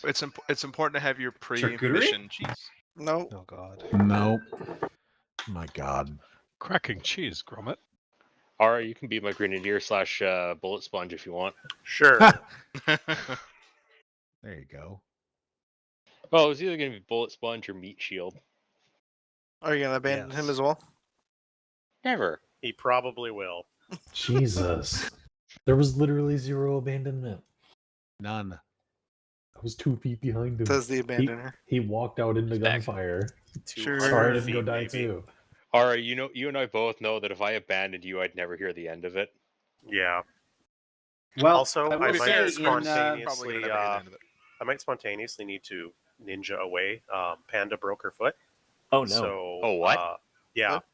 cheese. It's important to have your Charcuterie? pre-mission cheese. No. Oh god. Nope. My God. Cracking cheese, Gromit. Ara, you can be my grenadier slash bullet sponge if you want. Sure. There you go. Well, it was either going to be bullet sponge or meat shield. Are you gonna abandon him as well? Never. He probably will. Jesus. There was literally zero abandonment. None. I was 2 feet behind him. Says the abandoner. He walked out into Back. gunfire. Sure. Sorry I didn't go feet, die maybe. too. Ara, you and I both know that if I abandoned you, I'd never hear the end of it. Yeah. Well, Also, I will might say spontaneously, Probably gonna be the end of it. I might spontaneously need to ninja away. Panda broke her foot. Oh no. So, Oh, what? Yeah. What?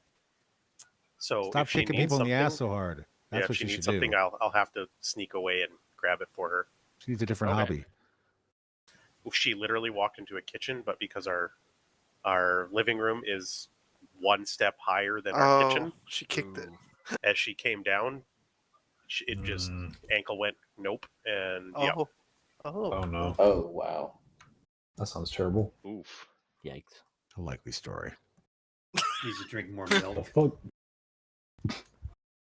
So Stop if she kicking needs people in the ass something- so hard. Yeah, That's if what she she needs should something, do. I'll have to sneak away and grab it for her. She needs a different Okay. hobby. She literally walked into a kitchen, but because our living room is one step higher than our kitchen, She kicked it. as she came down, it just ankle went nope, and yeah. Oh. Oh. Oh no. Oh wow. That sounds terrible. Oof. Yikes. A likely story. Needs to drink more The milk. fuck?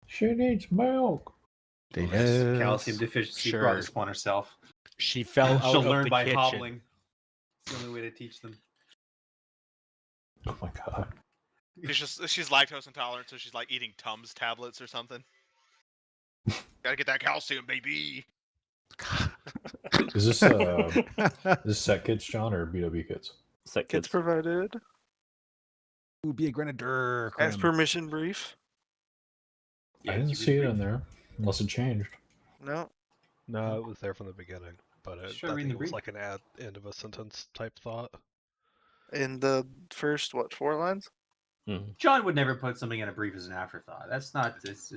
She needs milk. Yes. Calcium deficiency Sure. brought this upon herself. She fell out She'll of learn the by kitchen. hobbling. It's the only way to teach them. Oh my god. She's lactose intolerant, so she's like eating Tums tablets or something. Gotta get that calcium, baby. Is this this set kits, John, or BW kits? Set Gets kids. provided Ooh, be a grenadier. as Crim. permission brief. I didn't see it in there, unless it changed. No. No, it was there from the beginning, but I Sure, think read the it was brief. like an end of a sentence type thought. In the first 4 lines? John would never put something in a brief as an afterthought. That's not. It's.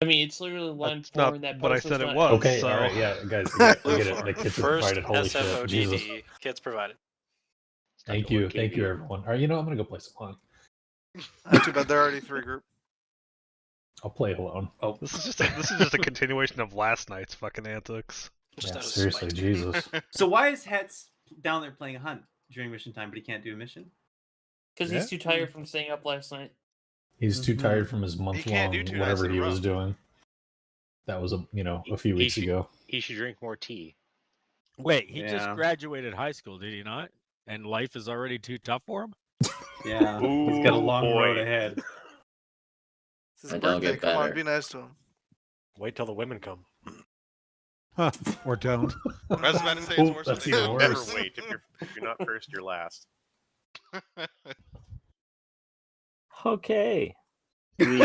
I mean, it's literally line That's 4 not in that what I post said was it not- was. Okay, so... alright, yeah, guys, I get it. The kits are First provided. Holy shit, Jesus. SFOD-D kits provided. Thank you, everyone. Alright, you know, I'm gonna go play some Hunt. Not too bad. They're already 3 group. I'll play it alone. Oh, This is just a continuation of last night's fucking antics. Just Yeah, out of seriously, spite. Jesus. so why is Hetz down there playing a hunt during mission time, but he can't do a mission? Because he's too tired from staying up last night. He's too tired from his can't month-long do 2 nights whatever in a he row. was doing. That was a few He weeks should- ago. He should drink more tea. Wait, he just Yeah. graduated high school, did he not? And life is already too tough for him? Yeah, he's got a long boy. road ahead. It's his And it'll birthday. get Come on, better. be nice to him. Wait till the women come. Huh, or don't. I was about to say Oh, it's worse. that's than they even do. Never worse. wait. If you're not first, you're last. Okay. We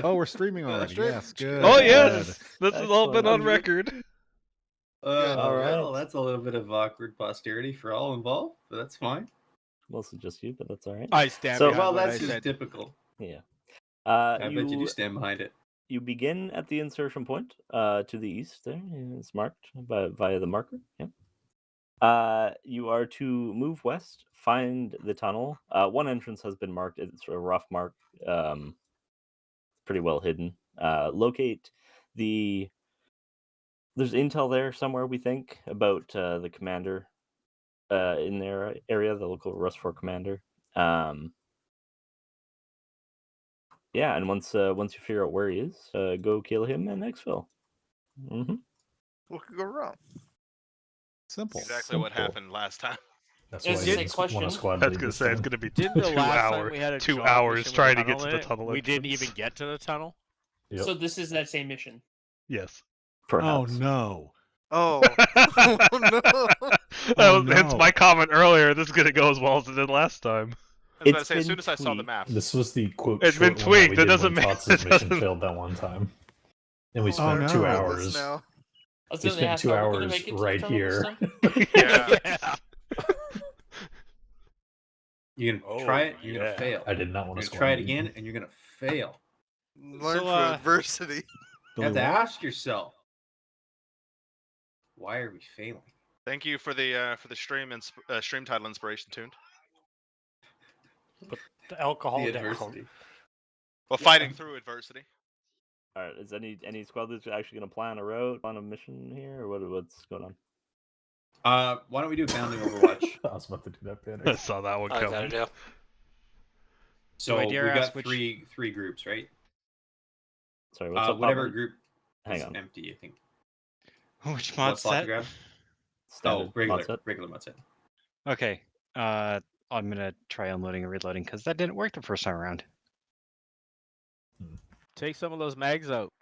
Oh, we're streaming already. Yes, good. Oh good. yes, this has all been on Excellent. record. All right. Well, that's a little bit of awkward posterity for all involved, but that's fine. Mostly just you, but that's all right. I stand So- behind Well, what that's I just said. typical. Yeah. I bet you do stand behind it. You begin at the insertion point to the east. There, it's marked via the marker. Yeah. You are to move west, find the tunnel. One entrance has been marked. It's a rough mark. Pretty well hidden. Locate the. There's intel there somewhere. We think about the commander in their area, the local RUSFOR commander. Yeah, and once you figure out where he is, go kill him in Exfil. What could go wrong? Simple. Exactly what Simple. happened last time. That's It's why the he same didn't question. want a squad I was lead gonna this say it's time. gonna be Didn't the 2 last time hours. we had a 2 job hours mission with trying a to get to tunnel the in it, tunnel. we didn't entrance. even get to the tunnel? Yep. So this is that same mission. Yes. Oh Perhaps. no. Oh. Oh, no. That was hence no. my comment earlier. This is gonna go as well as it did last time. I was about to It's say, as been soon as I saw the tweaked. map. This was the quote. It's been short one that we tweaked, it did doesn't when mean- Tots' it mission doesn't- failed that one time, and we Oh, spent no. 2 This hours. now. I was We gonna spent ask, 2 are we gonna hours make it to the right tunnel this here. time? Yeah. You're gonna Oh, try it, you're yeah. gonna fail. I did not You're want gonna to try it again, and you're gonna fail. Learn So, from adversity. You have to ask yourself, why are we failing? Thank you for the stream and stream title inspiration tuned. The alcohol The down. adversity. Well, fighting through adversity. All right. Is any squad leaders actually going to plan a route on a mission here, or what's going on? Why don't we do bounding Overwatch? I was about to do that, I Panic. saw that one I like that coming. idea. So I we dare got ask which- three groups, right? Sorry, what's up? Whatever Papa? group Hang is on. empty, I think. Which What mod slot to set? grab? Standard regular, mod set. regular mod set. Okay. I'm gonna try unloading and reloading because that didn't work the first time around. Take some of those mags out.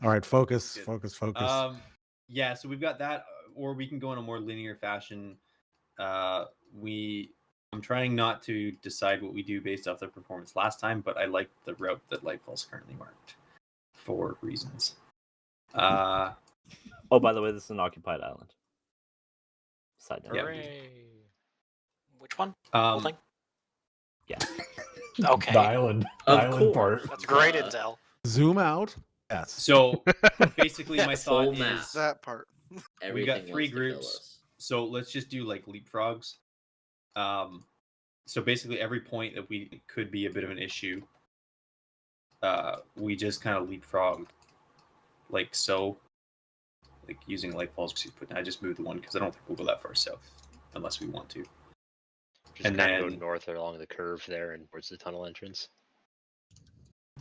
All right, focus, Good. focus. Yeah, so we've got that, or we can go in a more linear fashion. I'm trying not to decide what we do based off the performance last time, but I like the route that Lightfall's currently marked for reasons. Oh, by the way, this is an occupied island. Side note. Yeah. Hooray! Which one? Whole Um, thing? Yeah. Okay. The island, Of island course. part. That's great intel. Zoom out. Yes. So basically, my Full thought map. is That part. we got 3 groups, so let's just do like leapfrogs. So basically, every point that we could be a bit of an issue, we just kind of leapfrog, like so, like using Lightfall's. I just moved the one because I don't think we'll go that far south unless we want to. Just And kind of then- go north along the curve there and towards the tunnel entrance.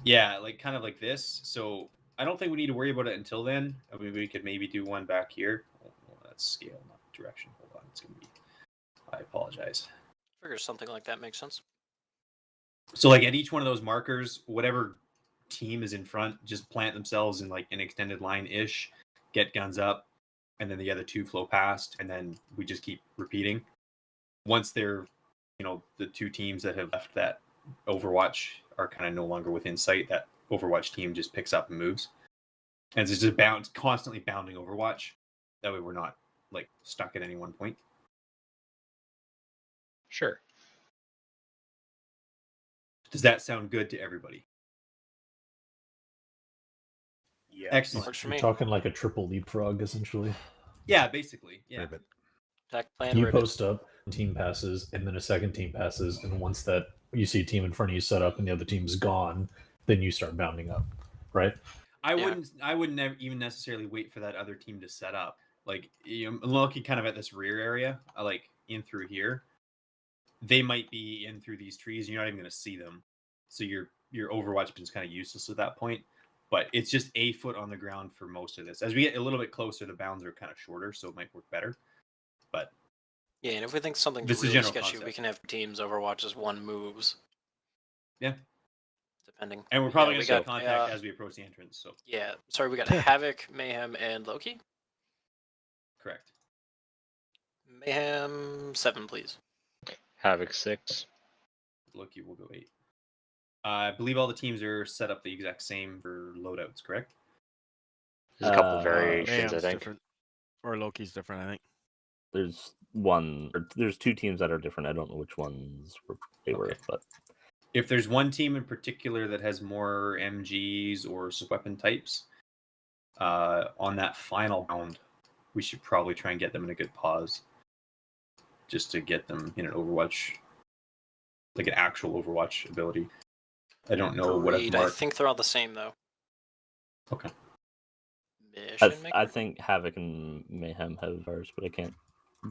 Yeah, like kind of like this. So I don't think we need to worry about it until then. I mean, we could maybe do one back here. Oh, that's scale, not direction. Hold on, it's gonna be. I apologize. Figure something like that makes sense. So like at each one of those markers, whatever team is in front, just plant themselves in like an extended line ish, get guns up, and then the other 2 flow past, and then we just keep repeating. Once they're, the 2 teams that have left that Overwatch are kind of no longer within sight, that Overwatch team just picks up and moves. And it's just constantly bounding Overwatch. That way we're not like stuck at any one point. Sure. Does that sound good to everybody? Yeah. Excellent. Works for You're me. talking like a triple leapfrog, essentially. Yeah, basically. Yeah. Ribbit. Attack plan. You ribbit. post up, team passes, and then a second team passes, and once that you see a team in front of you set up and the other team's gone, then you start bounding up, right? I Yeah. wouldn't even necessarily wait for that other team to set up. Like, I'm looking kind of at this rear area, like in through here. They might be in through these trees, and you're not even going to see them. So your Overwatch is kind of useless at that point. But it's just a foot on the ground for most of this. As we get a little bit closer, the bounds are kind of shorter, so it might work better. But Yeah, and if we think something's This is really general sketchy, we concept. can have teams Overwatch as one moves. Yeah. Depending. and we're probably Yeah, going we to start got, contact as we approach the entrance. So Yeah, sorry, we got Havoc, Mayhem, and Loki. correct. Mayhem 7, please. Havoc 6. Loki will go 8. I believe all the teams are set up the exact same for loadouts, correct? There's a couple Uh, of variations, I Mayhem's think. different. Or Loki's different, I think. There's 2 teams that are different. I don't know which ones they were, Okay. but If there's one team in particular that has more MGs or weapon types, on that final round, we should probably try and get them in a good pause, just to get them in an Overwatch, like an actual Overwatch ability. I don't know what I've Agreed. I marked. think they're all the same, though. Okay. Mission I maker? think Havoc and Mayhem have ours, but I can't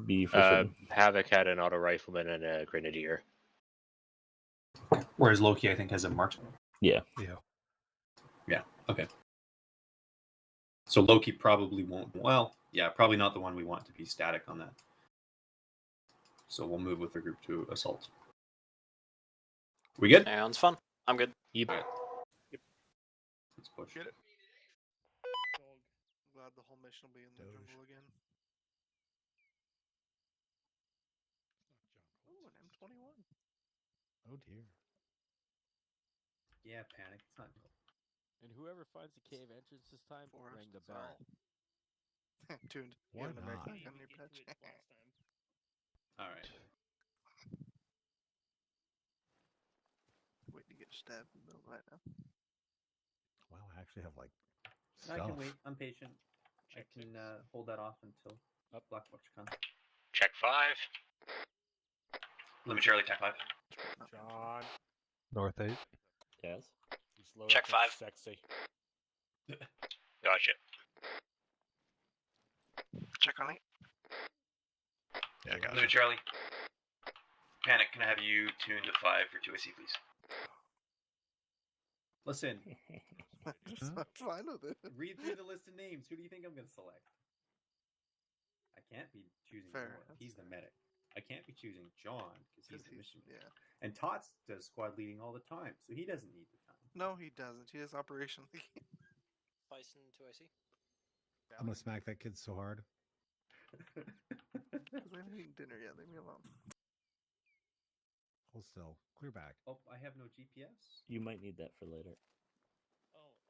be for Uh, certain. Havoc had an auto rifleman and a grenadier. Whereas Loki, I think, has a marksman. Yeah. Yeah. Okay. So Loki probably won't. Well, yeah, probably not the one we want to be static on that. So we'll move with the group to assault. We good? Sounds fun. I'm good. Yep. Let's push. Get it. Glad the whole mission will be in the jungle again. Ooh, an M21. Oh dear. Yeah, panic. It's not. And whoever finds the cave entrance this time, Forest, ring the sorry. bell. Tuned. Why You have an not? American on your patch. All right. Waiting to get stabbed in the middle right now. Wow, I actually have like I stuff. can wait. I'm patient. I can hold that off until Black Watch comes. Check 5. Let me Charlie tech 5. John. North 8. Yes. Check 5. Sexy. Gotcha. Check on 8. Yeah, got Blue Charlie. Panic, can I have you tune to 5 for 2AC, please? Listen, I'm fine with it. read through the list of names. Who do you think I'm going to select? I can't be choosing Fair, North. that's He's the medic. I can't be choosing John because he's the mission. Yeah. And Tots does squad leading all the time, so he doesn't need the time. No, he doesn't. He is operationally. Bison 2IC. I'm gonna smack that kid so hard. Because I haven't eaten dinner yet. Leave me alone. Hold still. Clear back. Oh, I have no GPS. You might need that for later.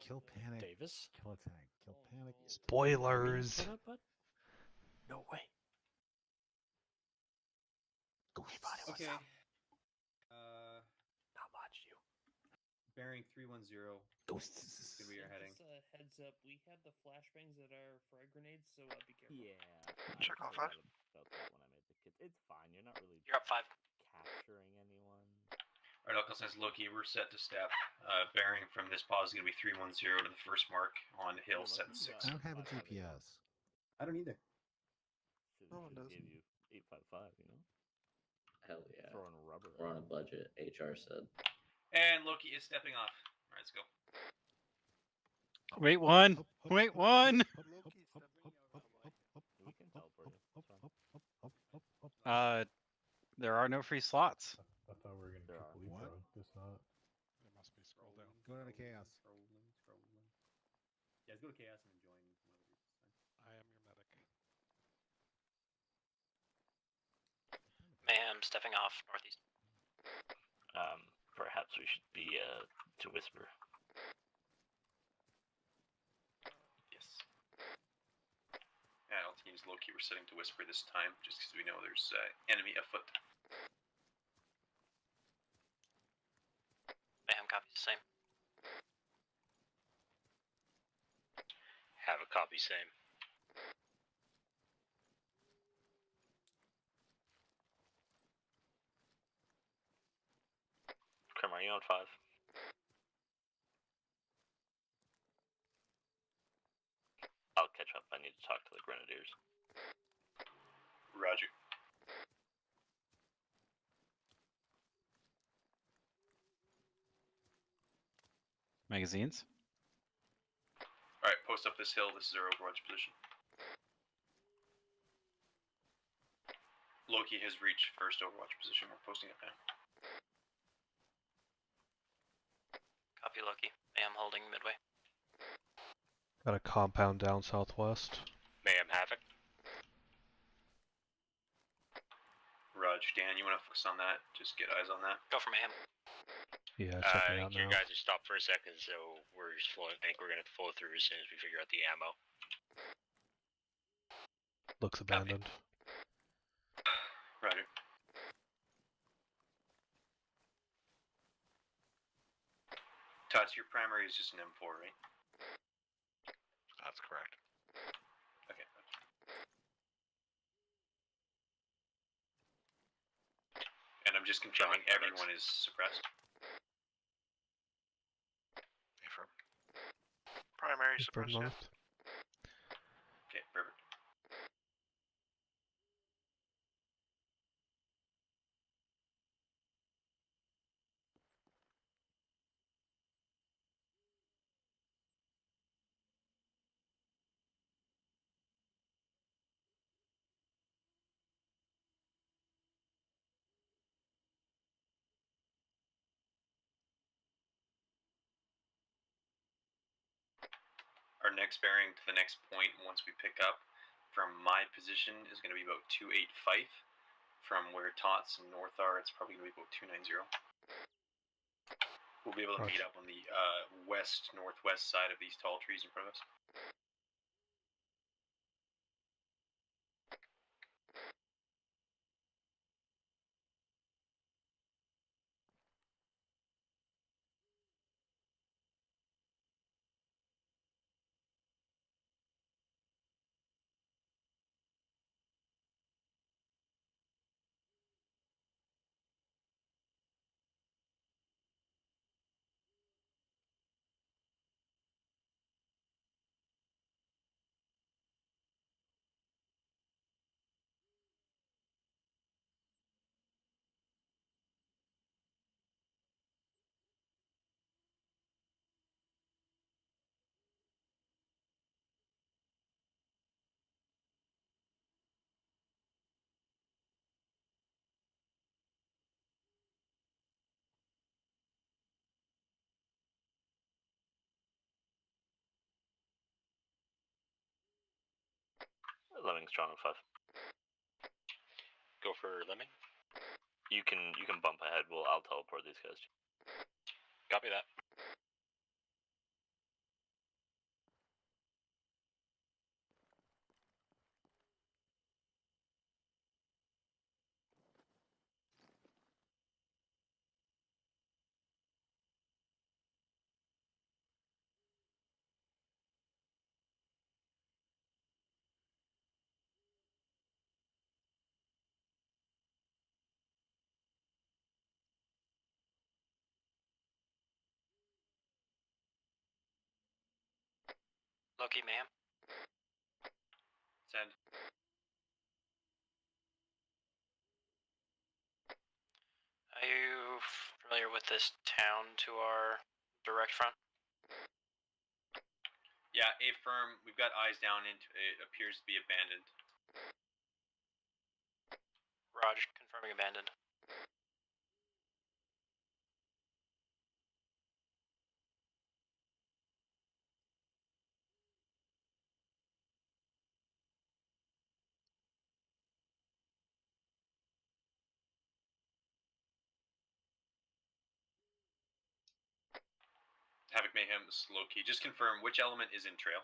Kill panic. Davis. Kill attack. Kill panic. Spoilers. Shut up, bud. No way. Okay. Not much, you. Bearing 310. Ghosts. Good, we are heading. Just a heads up, we have the flashbangs that are frag grenades, so be careful. Yeah. Check all 5. About that when I made the kids. It's fine. You're not really You're up 5. capturing anyone. Alright, Uncle says Loki, we're set to step. Bearing from this pause is going to be 310 to the first mark on hill 76. I don't have a GPS. I don't either. No one does. Give you 855. You know. Hell yeah. Throwing rubber. We're on a budget, HR said. And Loki is stepping off. Alright, let's go. Wait one. Wait one. We can teleport you. It's fine. There are no free slots. I thought we were gonna There keep are. Leapfrog. What? Guess not. There must be scroll down. Go down to chaos. Scrolling. Yeah, let's go to chaos and then join one of the groups this time. I am your medic. Mayhem stepping off northeast. Perhaps we should be to whisper. Yes. Yeah, I'll use Loki. We're setting to whisper this time, just because we know there's enemy afoot. Mayhem copies the same. Have a copy, same. Come are you on 5? I'll catch up. I need to talk to the Grenadiers. Roger. Magazines. Alright, post up this hill. This is our overwatch position. Loki has reached first overwatch position. We're posting it now. Copy Loki. Mayhem holding midway. Got a compound down southwest. Mayhem Havoc. Raj, Dan, you want to focus on that? Just get eyes on that. Go for Mayhem. Yeah, I checking out think you now. guys are stopped for a second, so we're just flowing. I think we're gonna have to flow through as soon as we figure out the ammo. Looks abandoned. Roger. Tots, your primary is just an M4, right? That's correct. Okay. And I'm just confirming everyone is suppressed. Affirm. Primary Confirm suppressed. Yeah. north. Okay, perfect. Our next bearing to the next point, once we pick up from my position, is going to be about 285. From where Tots and North are, it's probably going to be about 290. We'll be able to meet up on the west-northwest side of these tall trees in front of us. Lemming's strong on 5. Go for Lemming. You can bump ahead. I'll teleport these guys. Copy that. Loki, ma'am. Send. Are you familiar with this town to our direct front? Yeah, A firm. We've got eyes down into it. Appears to be abandoned. Raj, confirming abandoned. Havoc Mayhem, Loki. Just confirm which element is in trail.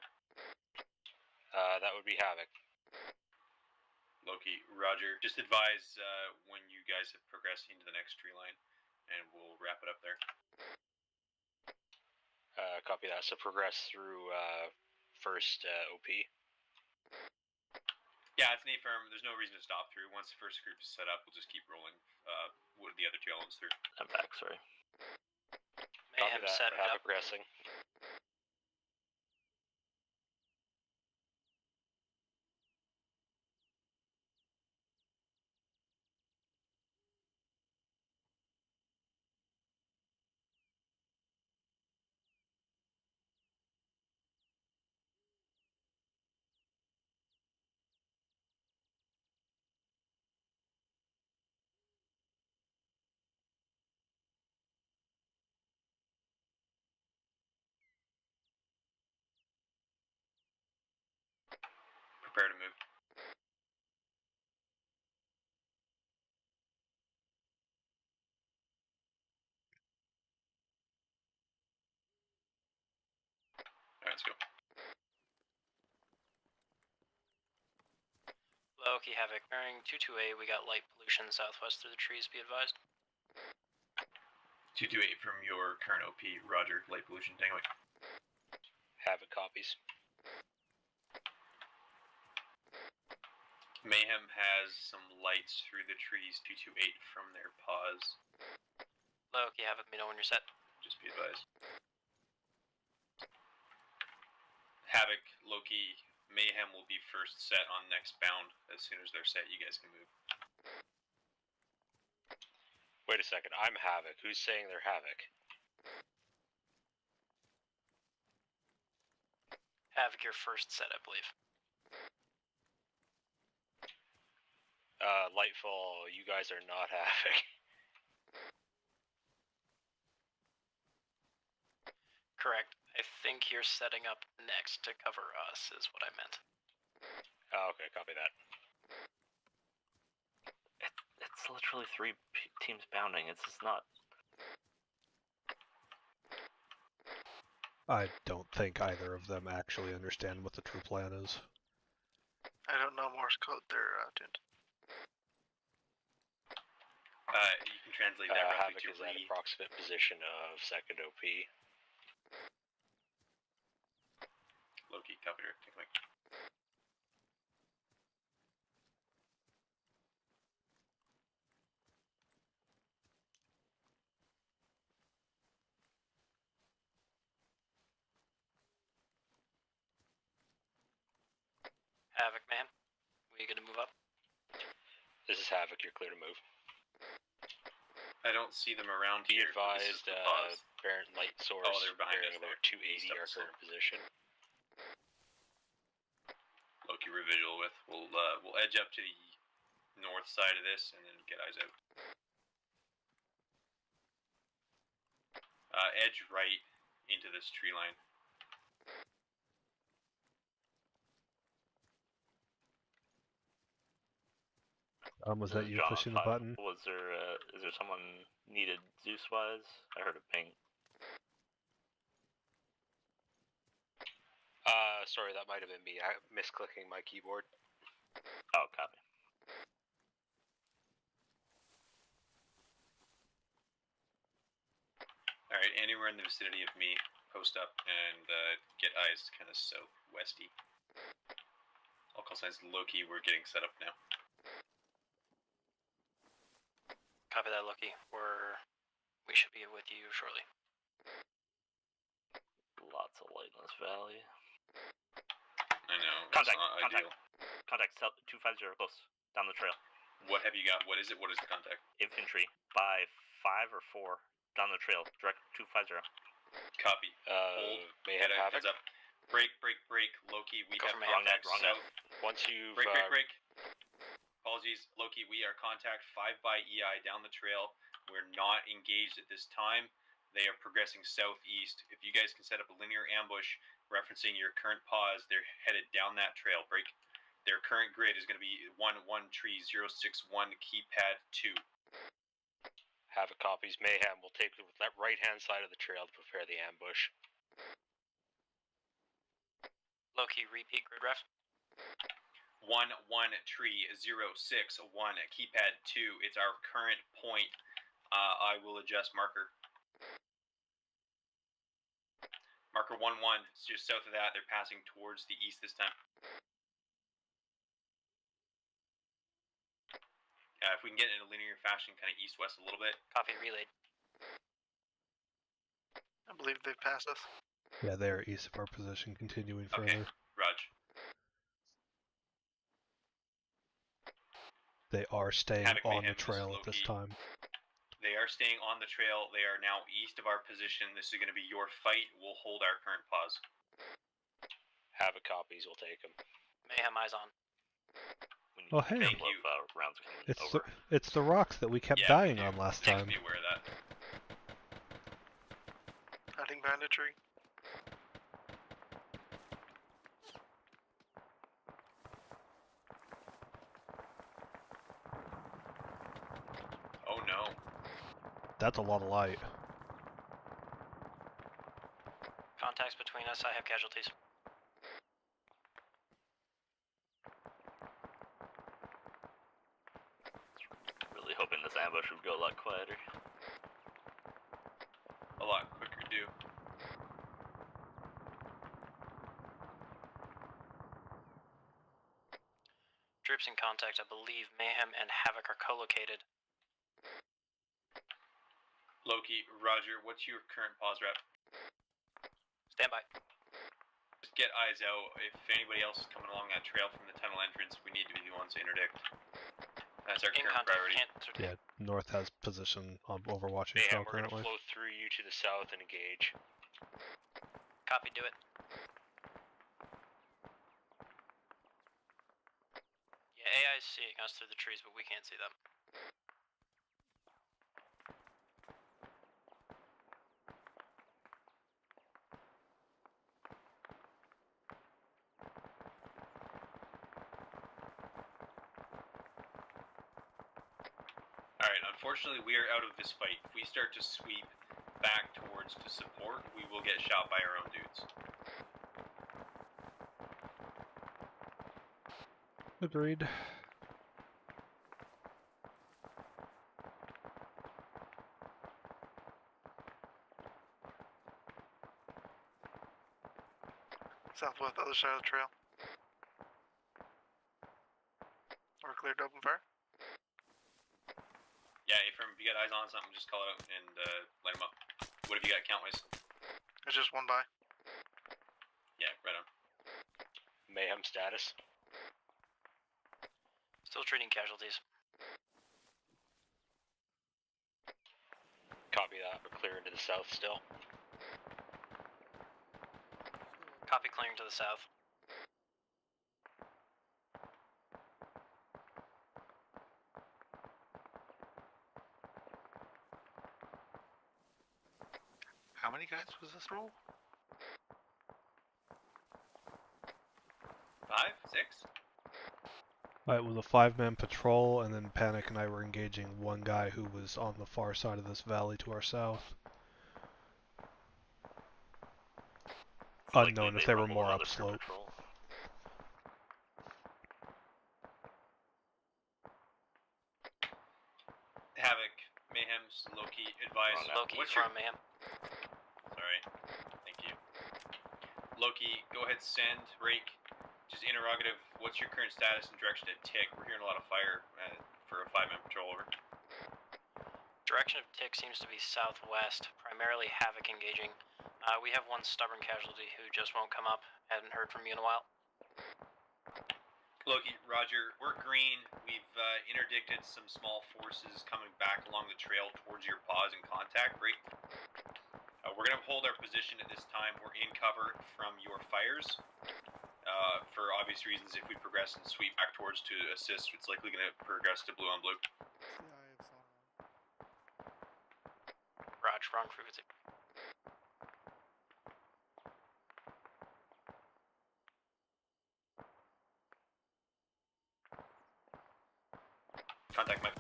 That would be Havoc. Loki, Roger. Just advise when you guys have progressed into the next tree line, and we'll wrap it up there. Copy that. So progress through first OP. Yeah, it's an A firm. There's no reason to stop through. Once the first group is set up, we'll just keep rolling with the other two elements through. I'm back, sorry. Mayhem set it Havoc up. progressing. Prepare to move. Alright, let's go. Loki, Havoc, bearing 22A, we got light pollution southwest through the trees, be advised. 228 from your current OP, Roger. Light pollution, Tango. Havoc copies. Mayhem has some lights through the trees, 228 from their paws. Loki, Havoc, me know when you're set. Just be advised. Havoc, Loki, Mayhem will be first set on next bound. As soon as they're set, you guys can move. Wait a second. I'm Havoc. Who's saying they're Havoc? Havoc, your first set, I believe. Lightfall, you guys are not Havoc. Correct. I think you're setting up next to cover us, is what I meant. Okay, copy that. It's literally 3 teams bounding. It's just not. I don't think either of them actually understand what the true plan is. I don't know Morse code. They're tuned. You can translate that roughly Havoc to is at approximate position of second OP. Loki, copy her. Take a mic. Havoc, ma'am. We gonna move up? This is Havoc. You're clear to move. I don't see them around Be here. advised, Parent Light Source. Oh, they're behind us about there. 280 our current position. Loki revisual with. We'll edge up to the north side of this and then get eyes out. Edge right into this tree line. Was that you John pushing the 5. button? Was there? Is there someone needed Zeus-wise? I heard a ping. Sorry, that might have been me. I misclicking my keyboard. Oh, copy. All right, anywhere in the vicinity of me, post up and get eyes kind of southwesty. All call signs Loki. We're getting set up now. Copy that, Loki. We should be with you shortly. Lots of light in this valley. I know. Contact. It's not ideal. Contact. 250 close down the trail. What have you got? What is it? What is the contact? Infantry by 5 or 4 down the trail. Direct 250. Copy. Hold. May have Heads up. Break. Loki, we Go have for Mayhem. contact Wrong south. Once you've Break. Apologies, Loki. We are contact 5 by EI down the trail. We're not engaged at this time. They are progressing southeast. If you guys can set up a linear ambush referencing your current pause, they're headed down that trail. Break. Their current grid is going to be 1-1 tree 061 keypad 2. Havoc copies. Mayhem will take the right-hand side of the trail to prepare the ambush. Loki, repeat grid ref. 1-1 tree 061 keypad 2. It's our current point. I will adjust marker. Marker 1-1. It's just south of that. They're passing towards the east this time. If we can get in a linear fashion, kind of east-west a little bit. Copy, relayed. I believe they've passed us. Yeah, they are east of our position, continuing further. Okay, Raj. They are staying Havoc on the Mayhem, trail this at this Loki. time. They are staying on the trail. They are now east of our position. This is going to be your fight. We'll hold our current pause. Havoc copies. We'll take them. Mayhem, eyes on. Oh, hey. Thank you. Rounds coming over. It's the rocks that we kept Yeah, dying we do. on last Please time. be aware of that. Hiding behind a tree. Oh no. That's a lot of light. Contacts between us, I have casualties. Really hoping this ambush would go a lot quieter. A lot quicker, too. Troops in contact, I believe Mayhem and Havoc are co-located. Loki, Roger, what's your current pause rep? Stand by. Just get eyes out. If anybody else is coming along that trail from the tunnel entrance, we need to be the ones to interdict. That's our In current contact, priority. Yeah, North has position on overwatching Mayhem, trail we're going to currently. flow through you to the south and engage. Copy, do it. Yeah, AI is seeing us through the trees, but we can't see them. Alright, unfortunately we are out of this fight. If we start to sweep back towards to support, we will get shot by our own dudes. Agreed. Southwest, other side of the trail. We're cleared to open fire. Yeah, Ephraim, if you got eyes on something, just call out and light them up. What have you got count-wise? There's just one by. Yeah, right on. Mayhem status. Still treating casualties. Copy that. We're clearing to the south still. Copy, clearing to the south. How many guys was this roll? 5, 6? It was a 5-man patrol, and then Panic and I were engaging one guy who was on the far side of this valley to our south. Unknown if they were more upslope. Havoc, Mayhem's Loki, advise. Loki What's from your... Mayhem. Sorry. Thank you. Loki, go ahead, send. Rake, just interrogative. What's your current status and direction to Tick? We're hearing a lot of fire for a 5-man patrol. Over. Direction of Tick seems to be southwest, primarily Havoc engaging. We have one stubborn casualty who just won't come up. Hadn't heard from you in a while. Loki, Roger, we're green. We've interdicted some small forces coming back along the trail towards your pause and contact, right? We're going to hold our position at this time. We're in cover from your fires. For obvious reasons, if we progress and sweep back towards to assist, it's likely going to progress to blue on blue. Raj, wrong frequency. Contact my...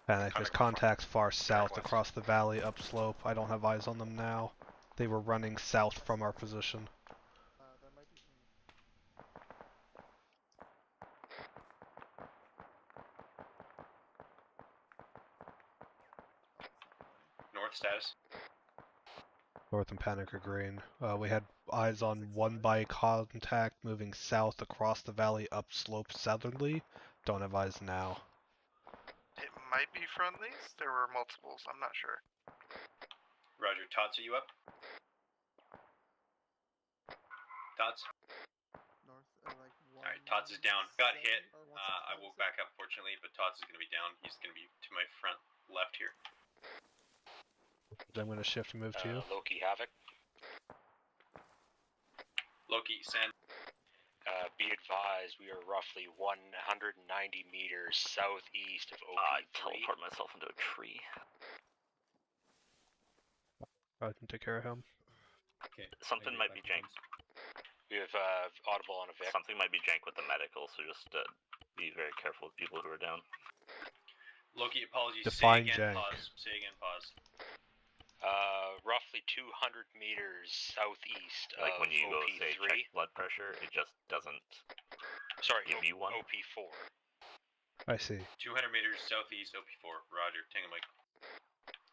Panic, there's contacts far south across the valley upslope. I don't have eyes on them now. They were running south from our position. North status. North and Panic are green. We had eyes on one by contact moving south across the valley upslope southerly. Don't have eyes now. It might be friendlies. There were multiples. I'm not sure. Roger. Tots, are you up? Tots? Alright, Tots is down. Got hit. I woke back up, fortunately, but Tots is going to be down. He's going to be to my front left here. I'm going to shift and move to you. Loki Havoc. Loki, send. Be advised, we are roughly 190 meters southeast of OP3. I teleport myself into a tree. I can take care of him. Okay. Something might be jank. We have audible on a Vic. Something might be jank with the medical, so just be very careful with people who are down. Loki, apologies. Define say again, jank. pause. Say again, pause. Roughly 200 meters southeast Like of when you go OP3. say check blood pressure, it just doesn't give you one. OP4. I see. 200 meters southeast, OP4. Roger. Tango Mike.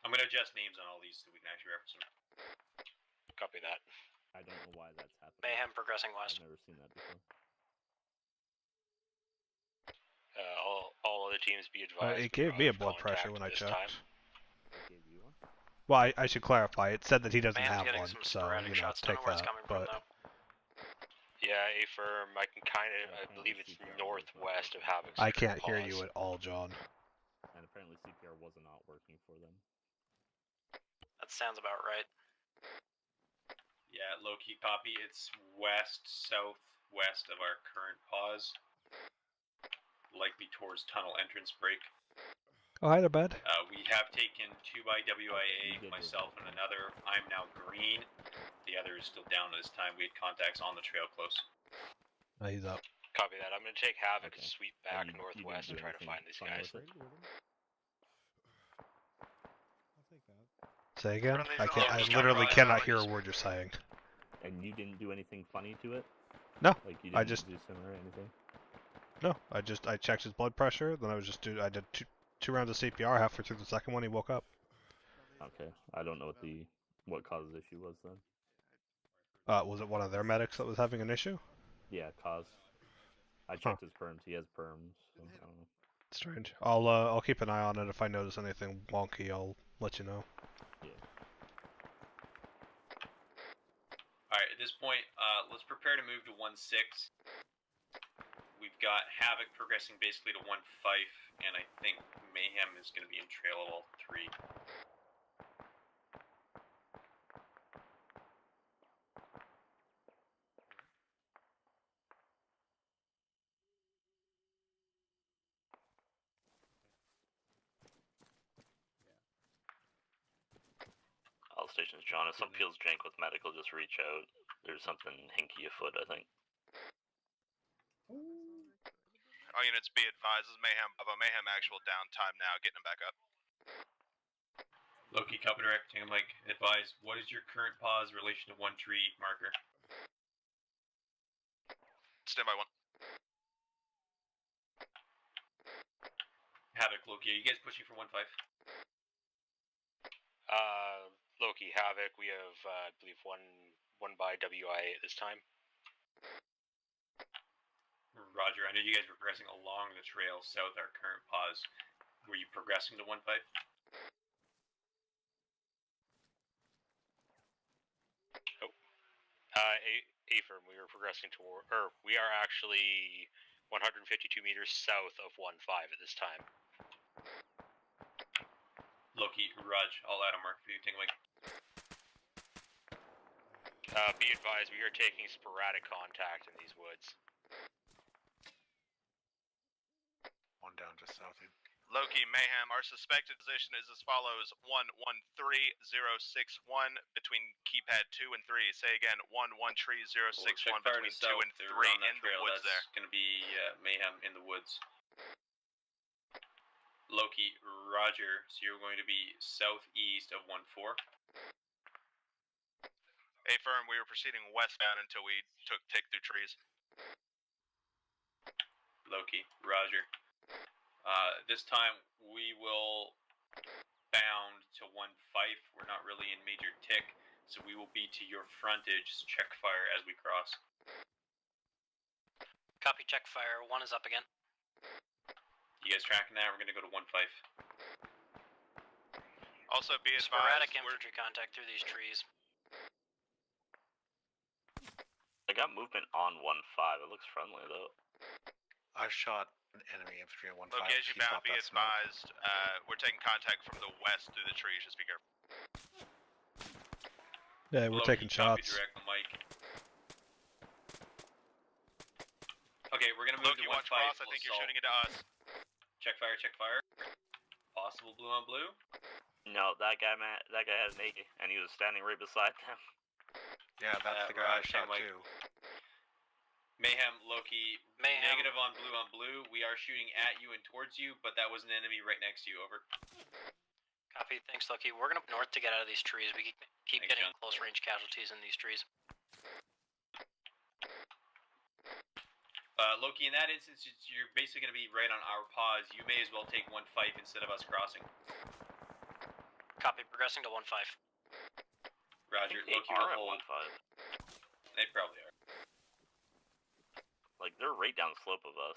I'm going to adjust names on all these so we can actually reference them. Copy that. I don't know why that's happening. Mayhem progressing west. I've never seen that before. All other teams be advised. It gave me a blood pressure when I checked. It gave you one? Well, I should clarify. It said that he doesn't Mayhem's have getting one, some so sporadic shots. Don't take know where it's that. coming from, But though. Yeah, A-firm, I can kind of, I believe it's northwest of Havoc's. I can't hear you at all, John. And apparently CPR was not working for them. That sounds about right. Yeah, low-key copy. It's west, southwest of our current pause. Likely towards tunnel entrance break. Oh, hi there, bud. We have taken 2 by WIA, myself and another. I'm now green. The other is still down at this time. We had contacts on the trail close. Oh, he's up. Copy that. I'm going to take Havoc and sweep back northwest and try to find these guys. Say again? Friendly's I on literally Friendly's cannot on hear a Friendly's. word you're saying. And you didn't do anything funny to it? No, Like you I didn't just do similar or anything? no. I checked his blood pressure. Then I did two rounds of CPR. Halfway through the second one, he woke up. Okay, I don't know what cause the issue was then. Was it one of their medics that was having an issue? Yeah, cause. I checked his perms. He has perms. So I don't know. Strange. I'll keep an eye on it. If I notice anything wonky, I'll let you know. Yeah. Alright, at this point, let's prepare to move to 1-6. We've got Havoc progressing basically to 1-5, and I think Mayhem is going to be in trail of all 3. All stations John, if something feels jank with medical, just reach out. There's something hinky afoot, I think. All units be advised, this is Mayhem, Mayhem actual downtime now, getting him back up. Loki, copy direct, Tango Mike, advise, what is your current pause in relation to one tree marker? Stand by 1. Havoc, Loki, are you guys pushing for 1-5? Loki, Havoc, we have, I believe, one by WIA at this time. Roger, I know you guys were progressing along the trail south our current pause. Were you progressing to 1-5? A-firm, we were progressing toward, or we are actually 152 meters south of 1-5 at this time. Loki, Raj, I'll add a mark for you, Tango Mike. Be advised, we are taking sporadic contact in these woods. One down just south of you. Loki, Mayhem, our suspected position is as follows: 113061 between keypad 2 and 3. Say again, 113061 between 2 and 3 in the woods there. That's going to be Mayhem in the woods. Loki, Roger, so you're going to be southeast of 1-4. A-firm, we were proceeding westbound until we take through trees. Loki, Roger. This time we will bound to 1-5. We're not really in major tick, so we will be to your frontage. Check fire as we cross. Copy, check fire. 1 is up again. You guys tracking that? We're going to go to 1-5. Also be advised, sporadic infantry contact through these trees. I got movement on 1-5. It looks friendly though. I shot an enemy infantry at 1-5. Loki, as you bound, be advised, we're taking contact from the west through the trees. Just be careful. Yeah, we're Loki, taking copy shots. direct, Mike. Okay, we're gonna move Loki, to 1-5. watch cross. I think you're shooting into us. Check fire, check fire. Possible blue on blue. No, that guy had an AK, and he was standing right beside them. Yeah, that's the guy I shot too. Mayhem, Loki, Mayhem. negative on blue. We are shooting at you and towards you, but that was an enemy right next to you. Over. Copy, thanks Loki. We're gonna north to get out of these trees. We keep getting close range casualties in these trees. Loki, in that instance, you're basically going to be right on our pause. You may as well take 1-5 instead of us crossing. Copy, progressing to 1-5. Roger, They Loki are will at hold. 1-5. They probably are. Like, they're right down the slope of us.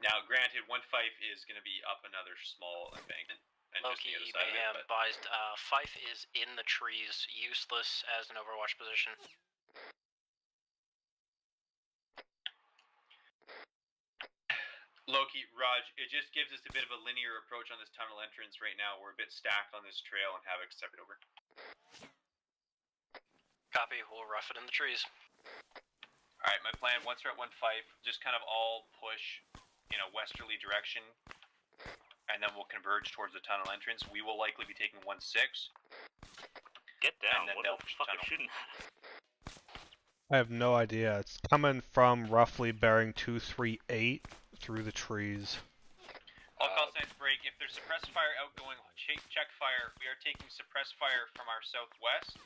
Now, granted, 1-5 is going to be up another small embankment. And Loki, just the other side Mayhem, of it, advised, Fife is in the trees, useless as an overwatch position. Loki, Raj, it just gives us a bit of a linear approach on this tunnel entrance right now. We're a bit stacked on this trail and Havoc separate over. Copy, we'll rough it in the trees. Alright, my plan, once we're at 1-5, just kind of all push in a westerly direction, and then we'll converge towards the tunnel entrance. We will likely be taking 1-6. Get down, and then what they'll the push fuck tunnel. is shooting at us? I have no idea. It's coming from roughly bearing 238 through the trees. All call signs break. If there's suppressed fire outgoing, check fire. We are taking suppressed fire from our southwest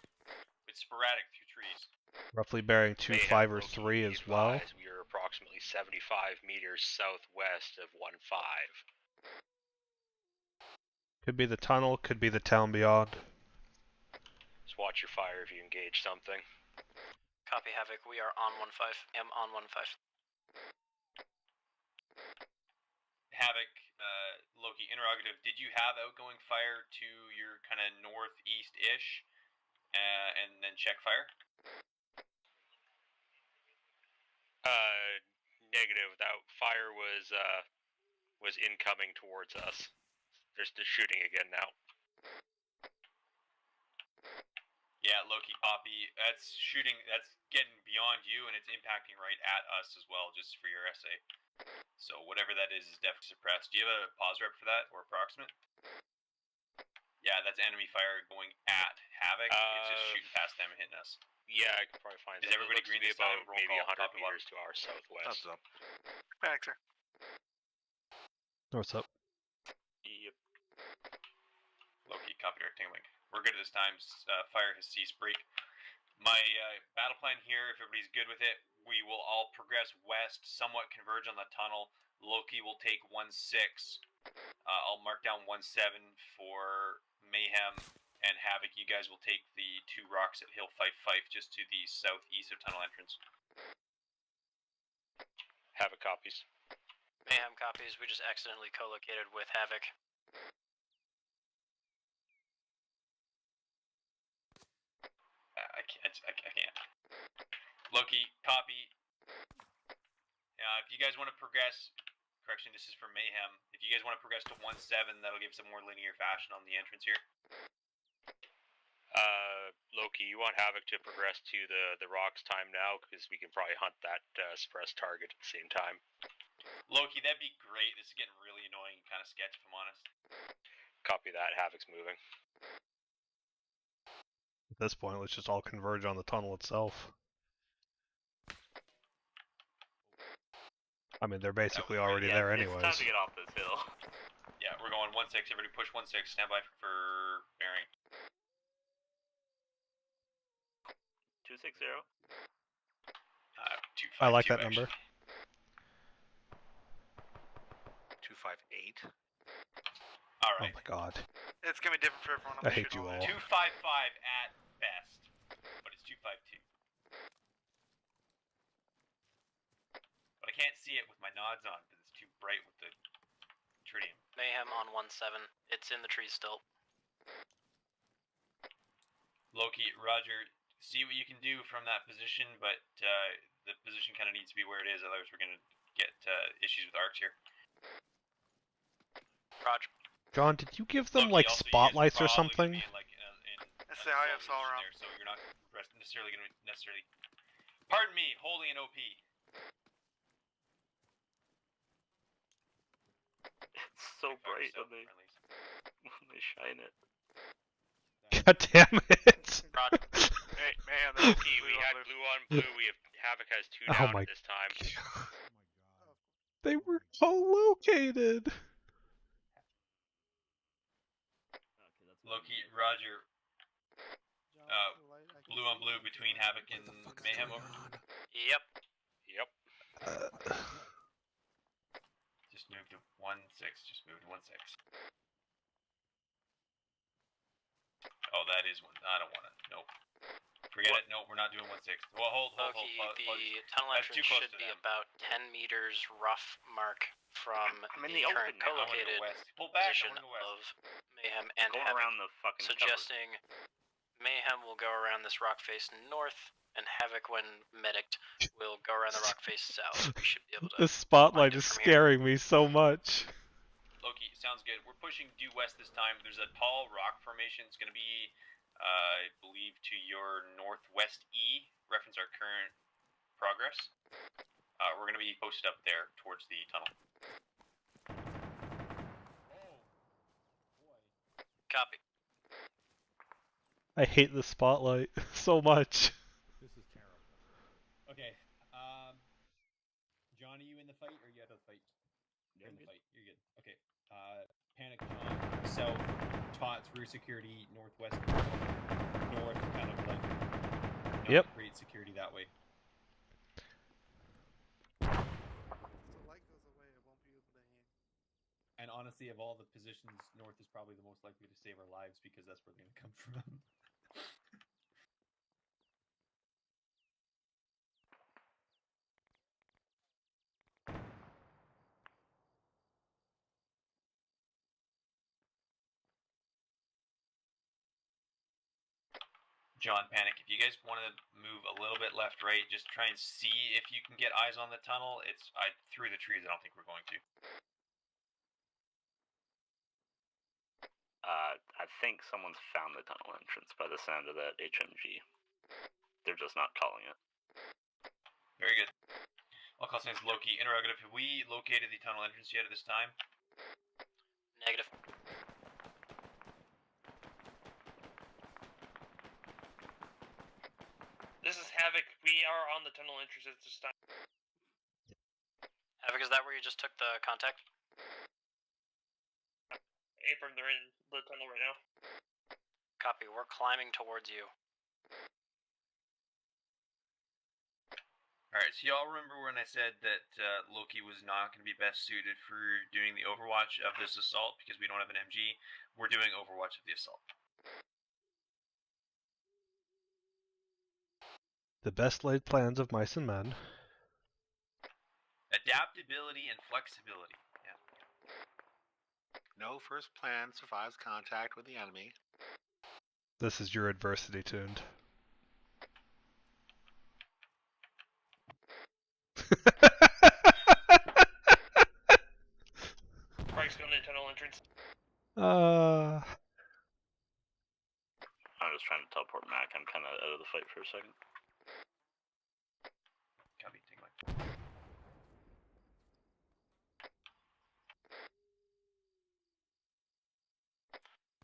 with sporadic through trees. Roughly bearing 2.5 or 3 as well. We are approximately 75 meters southwest of 1-5. Could be the tunnel, could be the town beyond. Just watch your fire if you engage something. Copy, Havoc, we are on 1-5. I'm on 1-5. Havoc, Loki, interrogative. Did you have outgoing fire to your kind of northeast-ish, and then check fire? Negative. That fire was incoming towards us. They're shooting again now. Yeah, Loki, copy. That's shooting. That's getting beyond you, and it's impacting right at us as well, just for your essay. So whatever that is definitely suppressed. Do you have a pause rep for that, or approximate? Yeah, that's enemy fire going at Havoc. It's just shooting past them and hitting us. Yeah, I could probably find. Is something. everybody It looks green to be this time? about Roll maybe call, 100 top to meters to our southwest. Thumbs up. Panic, sir. North's up. Yep. Loki, copy direct link. We're good at this time. Fire has ceased. Break. My battle plan here, if everybody's good with it, we will all progress west, somewhat converge on the tunnel. Loki will take 1-6. I'll mark down 1-7 for Mayhem and Havoc. You guys will take the 2 rocks at Hill Fife just to the southeast of tunnel entrance. Havoc copies. Mayhem copies. We just accidentally co-located with Havoc. I can't. Loki, copy. If you guys want to progress, correction, this is for Mayhem. If you guys want to progress to 1-7, that'll give some more linear fashion on the entrance here. Loki, you want Havoc to progress to the rocks time now, because we can probably hunt that suppressed target at the same time. Loki, that'd be great. This is getting really annoying and kind of sketchy, if I'm honest. Copy that. Havoc's moving. At this point, let's just all converge on the tunnel itself. I mean, they're basically already there anyways. It's time to get off this hill. Yeah, we're going 1-6. Everybody push 1-6. Stand by for bearing. 260. 252. I like that number. 258. All right. Oh my god. It's gonna be different for everyone. I hate you all. 255 at best, but it's 252. But I can't see it with my nods on because it's too bright with the tritium. Mayhem on 1-7. It's in the trees still. Loki, Roger, see what you can do from that position, but the position kind of needs to be where it is, otherwise we're going to get issues with arcs here. Roger. John, did you give them Loki, like also, spotlights or you guys are probably something? gonna be in, like, It's the IFs all around. there, so you're not necessarily going to pardon me, holding an OP. It's so bright when they shine it. God damn it! Roger. Hey, man, Loki, we had blue on blue. We have Havoc has 2 down my at this time. They were co-located! Loki, Roger. Blue on blue between Havoc and Mayhem over. Yep. Yep. Just move to 1-6. Just move to 1-6. Oh, that is one. I don't want it. Nope. Forget it. Nope, we're not doing 1-6. Well, hold. The tunnel entrance should be about 10 meters rough mark from I'm in the the current open now. co-located Pull back. position of Mayhem and Going Havoc, around the fucking suggesting Mayhem will go around this rock face north, and Havoc, when medicked, will go around the rock face south. We should be able to. The spotlight find it is from scaring me so much. Loki, sounds good. We're pushing due west this time. There's a tall rock formation. It's going to be, I believe, to your northwest E. Reference our current progress. We're going to be posted up there towards the tunnel. Copy. I hate the spotlight so much. This is terrible. Okay. John, are you in the fight or are you out of the fight? You're in the fight. You're good. Okay. Panic John. South. Tots. Rear security. Northwest. North. Kind of like. Yep. Create security that way. If the light goes away, I won't be able to aim. And honestly, of all the positions, north is probably the most likely to save our lives because that's where they're going to come from. John, Panic, if you guys want to move a little bit left, right, just try and see if you can get eyes on the tunnel. Through the trees, I don't think we're going to. I think someone's found the tunnel entrance by the sound of that HMG. They're just not calling it. Very good. I'll call signs Loki. Interrogative, have we located the tunnel entrance yet at this time? Negative. Havoc, we are on the tunnel entrance at this time. Havoc, is that where you just took the contact? Apron, they're in the tunnel right now. Copy, we're climbing towards you. Alright, so y'all remember when I said that Loki was not going to be best suited for doing the Overwatch of this assault because we don't have an MG? We're doing Overwatch of the assault. The best laid plans of mice and men. Adaptability and flexibility. Yeah. No first plan survives contact with the enemy. This is your adversity tuned. Frank's going to the tunnel entrance. I'm just trying to teleport Mac. I'm kind of out of the fight for a second. Copy, take my...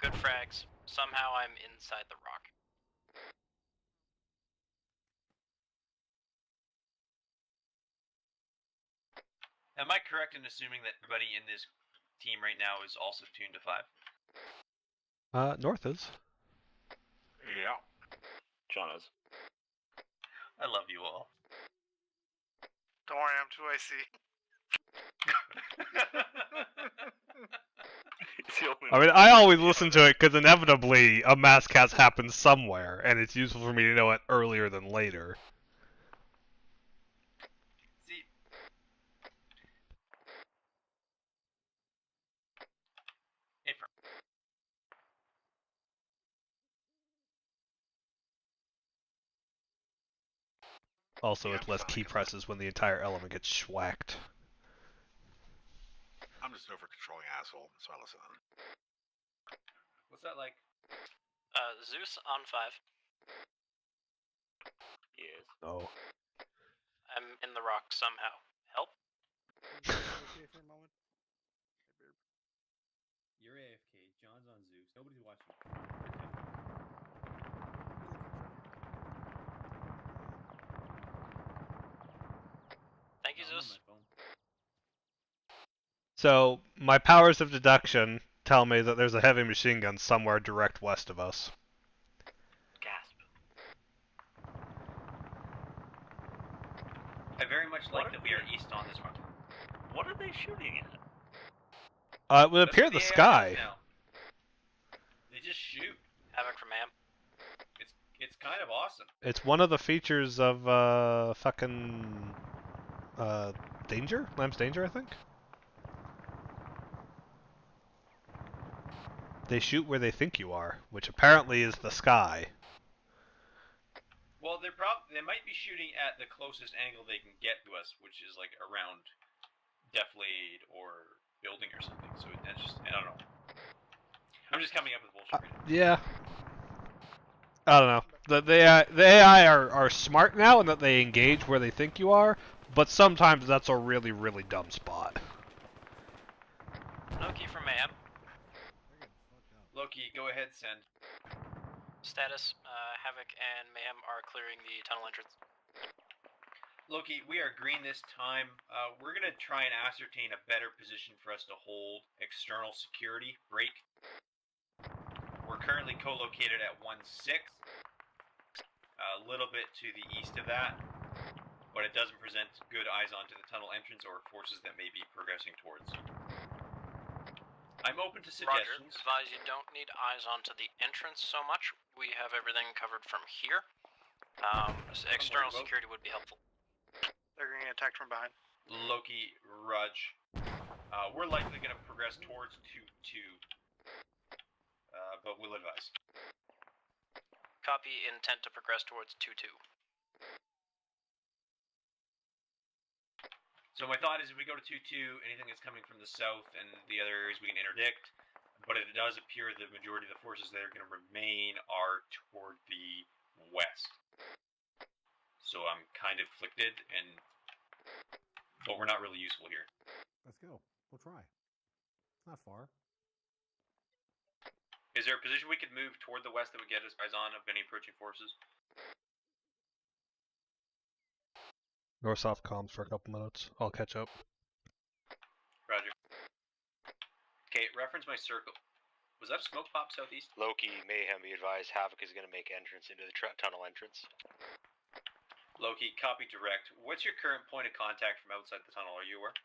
Good frags. Somehow I'm inside the rock. Am I correct in assuming that everybody in this team right now is also tuned to 5? North is. Yeah. John is. I love you all. Don't worry, I'm 2IC. I mean, I always listen to it because inevitably a mass cast happens somewhere, and it's useful for me to know it earlier than later. See, Also, with less key presses when the entire element gets schwacked. I'm just an over-controlling asshole, so I listen. What's that like? Zeus on 5. Yes. Oh. I'm in the rock somehow. Help? You're AFK. John's on Zeus. Nobody's watching. Thank you, Zeus. So, my powers of deduction tell me that there's a heavy machine gun somewhere direct west of us. Gasp. I very much like that we are east on this one. What are they shooting at? It would appear the sky. They just shoot. Havoc from AM. It's kind of awesome. It's one of the features of fucking Danger? Lamb's Danger, I think. They shoot where they think you are, which apparently is the sky. Well, they might be shooting at the closest angle they can get to us, which is like around Deflade or building or something. So that's just, I don't know. I'm just coming up with bullshit. Yeah. I don't know. The AI are smart now in that they engage where they think you are, but sometimes that's a really, really dumb spot. Loki from AM. Loki, go ahead, send. Status, Havoc and Mayhem are clearing the tunnel entrance. Loki, we are green this time. We're going to try and ascertain a better position for us to hold external security break. We're currently co-located at 1-6, a little bit to the east of that, but it doesn't present good eyes onto the tunnel entrance or forces that may be progressing towards. I'm open to suggestions. Roger, advise you don't need eyes onto the entrance so much. We have everything covered from here. External security would be helpful. They're getting attacked from behind. Loki, Rudge. We're likely going to progress towards 2-2, but we'll advise. Copy, intent to progress towards 2-2. So my thought is if we go to 2-2, anything that's coming from the south and the other areas we can interdict, but it does appear the majority of the forces that are going to remain are toward the west. So I'm kind of conflicted, but we're not really useful here. Let's go. We'll try. It's not far. Is there a position we could move toward the west that would get us eyes on of any approaching forces? North south comms for a couple minutes. I'll catch up. Roger. Okay, reference my circle. Was that a smoke pop southeast? Loki, Mayhem, be advised, Havoc is going to make entrance into the tunnel entrance. Loki, copy direct. What's your current point of contact from outside the tunnel? Are you aware?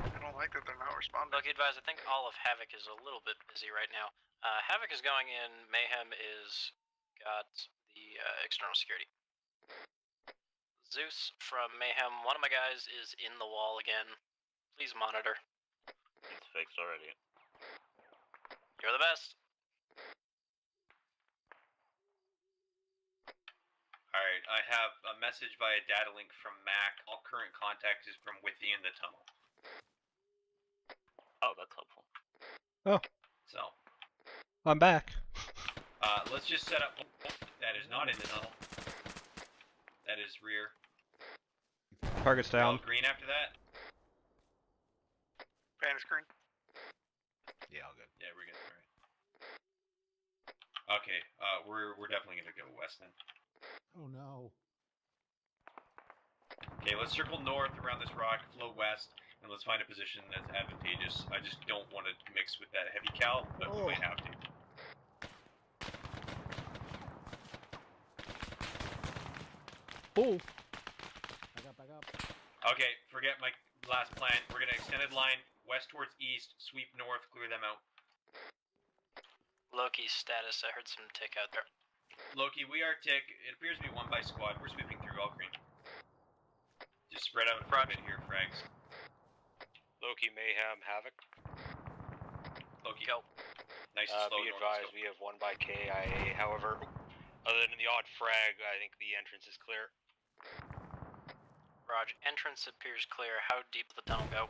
I don't like that they're not responding. Look, advise, I think all of Havoc is a little bit busy right now. Havoc is going in, Mayhem is got the external security. Zeus from Mayhem, one of my guys is in the wall again. Please monitor. It's fixed already. You're the best. Alright, I have a message via data link from Mac. All current contact is from within the tunnel. Oh, that's helpful. Oh, So, I'm back. let's just set up that is not in the tunnel. That is rear. Target's down. All green after that? Banner screen. Yeah, all good. Yeah, we're good. Alright. Okay, we're definitely gonna go west then. Oh no. Okay, let's circle north around this rock, flow west, and let's find a position that's advantageous. I just don't want to mix with that heavy cal, but we might have to. Oh. Back up. Okay, forget my last plan. We're gonna extended line west towards east, sweep north, clear them out. Loki's status, I heard some tick out there. Loki, we are tick. It appears to be one by squad. We're sweeping through all green. Just spread out for a bit here, frags. Loki, Mayhem, Havoc. Loki, go. Nice and slow. Be advised, we have 1 by KIA. However, other than the odd frag, I think the entrance is clear. Raj, entrance appears clear. How deep will the tunnel go?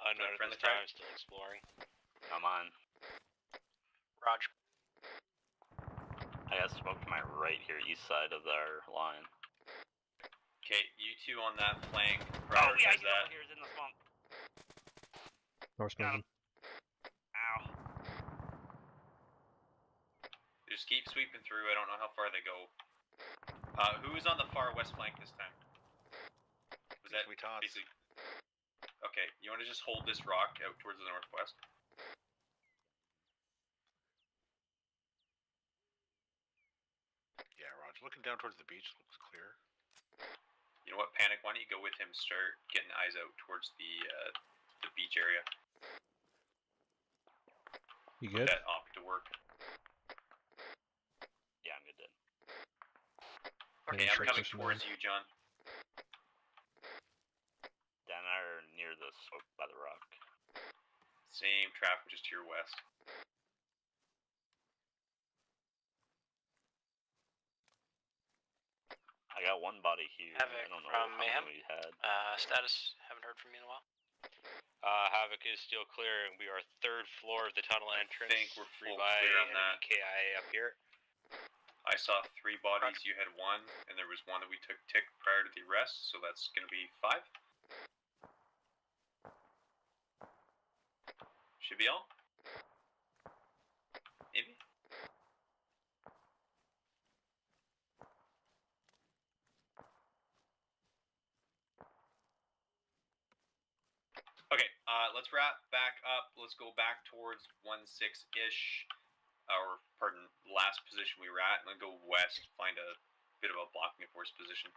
Unknown at this time, still exploring. I'm on. Raj. I got smoke to my right here, east side of our line. Okay, you two on that flank. Oh yeah, Prioritize that. he's in the swamp. North moving. Ow. Just keep sweeping through. I don't know how far they go. Who is on the far west flank this time? Was that basically? Okay, you want to just hold this rock out towards the northwest? Yeah, Roger. Looking down towards the beach looks clear. You know what, Panic? Why don't you go with him? Start getting eyes out towards the beach area. You Put good? that op to work. Yeah, I'm good then. Okay, I'm coming towards you, John. Down there near the smoke by the rock. Same traffic, just to your west. I got one body here. Havoc I don't know from how Mayhem. many we had. Status, haven't heard from you in a while. Havoc is still clear, and we are 3rd floor of the tunnel entrance. I think we're full by clear on enemy that. KIA up here. I saw 3 bodies, you had 1, and there was 1 that we took tick prior to the arrest, so that's gonna be 5. Should be all? Maybe? Okay, let's wrap back up. Let's go back towards 1-6-ish. Or, pardon, last position we were at, and then go west, find a bit of a blocking force position.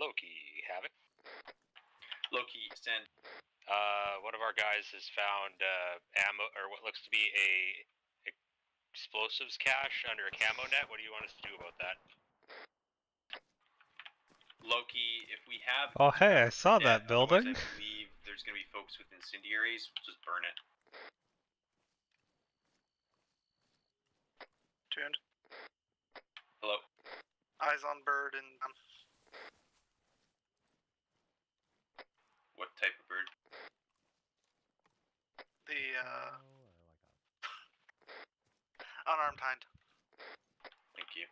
Loki, Havoc. Loki, send. One of our guys has found ammo, or what looks to be a explosives cache under a camo net. What do you want us to do about that? Loki, if we have... Oh, hey, I saw that otherwise building. I believe there's going to be folks with incendiaries. We'll just burn it. Tuned. Hello. Eyes on bird and What type of bird? the behind. Thank you.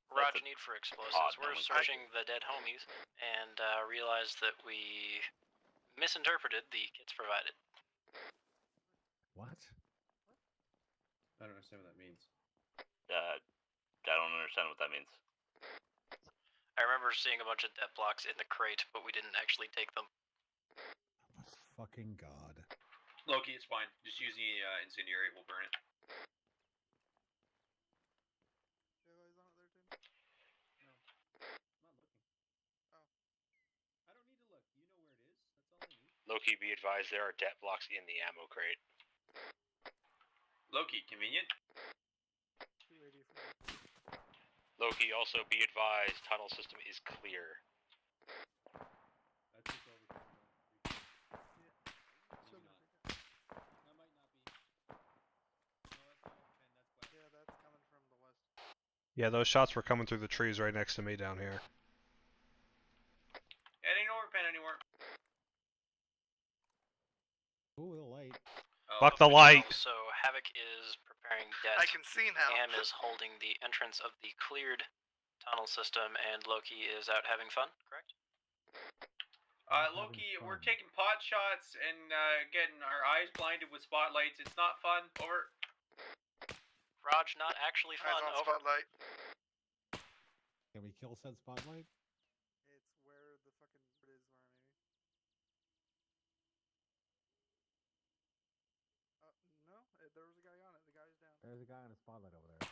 Roger, need for explosives. We're searching the dead homies and realized that we misinterpreted the kits provided. What? I don't understand what that means. I don't understand what that means. I remember seeing a bunch of death blocks in the crate, but we didn't actually take them. Oh, fucking god. Loki, it's fine. Just use the incendiary. We'll burn it. Loki, be advised there are debt blocks in the ammo crate. Loki, convenient. Loki, also be advised tunnel system is clear. Yeah, those shots were coming through the trees right next to me down here. It ain't overpen anymore. Ooh, the light. Fuck the light! So Havoc is preparing debt. I can see now. Am is holding the entrance of the cleared tunnel system, and Loki is out having fun, correct? Loki, we're taking pot shots and getting our eyes blinded with spotlights. It's not fun. Over. Raj, not actually fun. Eyes on Over. spotlight. Can we kill said spotlight? It's where the fucking it is, where maybe. No, there was a guy on it. The guy's down. There's a guy on a spotlight over there.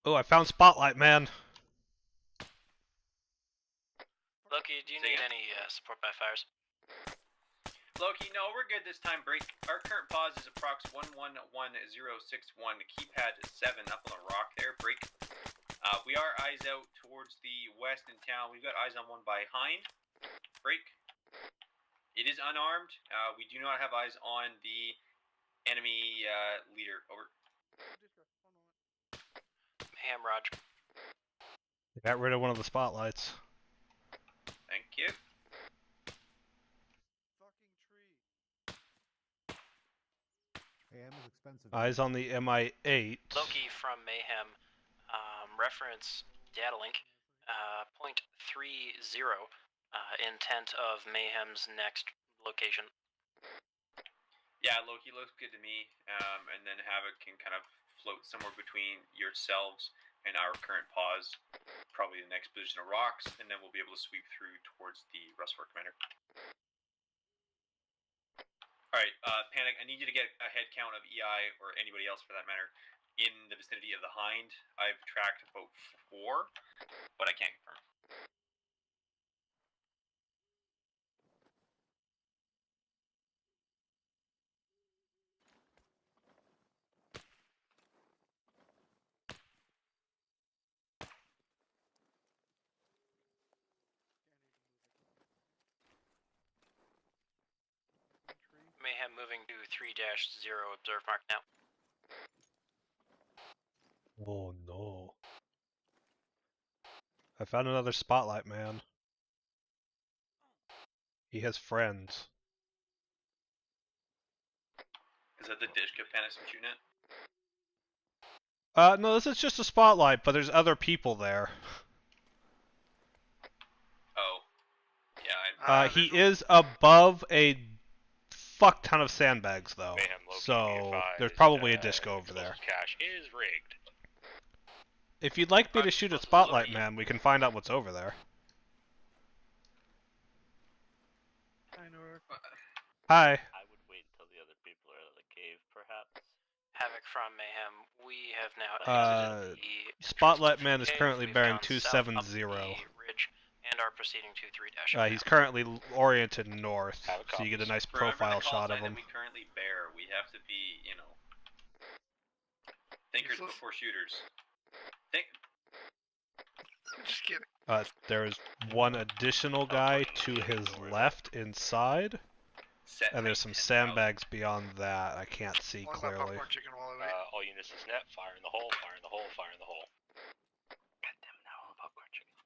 Oh, I found spotlight, man. Loki, do you need any support by fires? Loki, no, we're good this time. Break. Our current pause is approx 111061. Keypad 7 up on the rock there. Break. We are eyes out towards the west in town. We've got eyes on one behind. Break. It is unarmed. We do not have eyes on the enemy leader. Over. Ham, Raj. Got rid of one of the spotlights. Thank you. AM is expensive. Eyes on the MI8. Loki from Mayhem, reference data link, .30, intent of Mayhem's next location. Yeah, Loki looks good to me, and then Havoc can kind of float somewhere between yourselves and our current pause, probably the next position of rocks, and then we'll be able to sweep through towards the RUSFOR commander. Alright, Panic, I need you to get a head count of EI, or anybody else for that matter, in the vicinity of the Hind. I've tracked about 4, but I can't confirm. Mayhem moving to 3-0, observe mark now. Oh no. I found another spotlight, man. He has friends. Is that the Dishka Panison shooting it? No, this is just a spotlight, but there's other people there. Oh. Yeah, he is above a fuck ton of sandbags, though. Mayhem, Loki, So there's probably a disco over there. Cache is rigged. If you'd like me to shoot a spotlight, man, we can find out what's over there. Hi. I would wait until the other people are at the cave, perhaps. Havoc from Mayhem, we have now exited the Spotlight man is cave. currently We bearing found south up 270. the ridge and are proceeding to 3-. He's currently oriented north, so you get a nice profile shot of him. We currently bear. We have to be, you know, thinkers before shooters. Just kidding. There's one additional guy to his left inside, and there's some sandbags beyond that. I can't see clearly. All units is net, fire in the hole, fire in the hole, fire in the hole. God damn it, now I want popcorn chicken.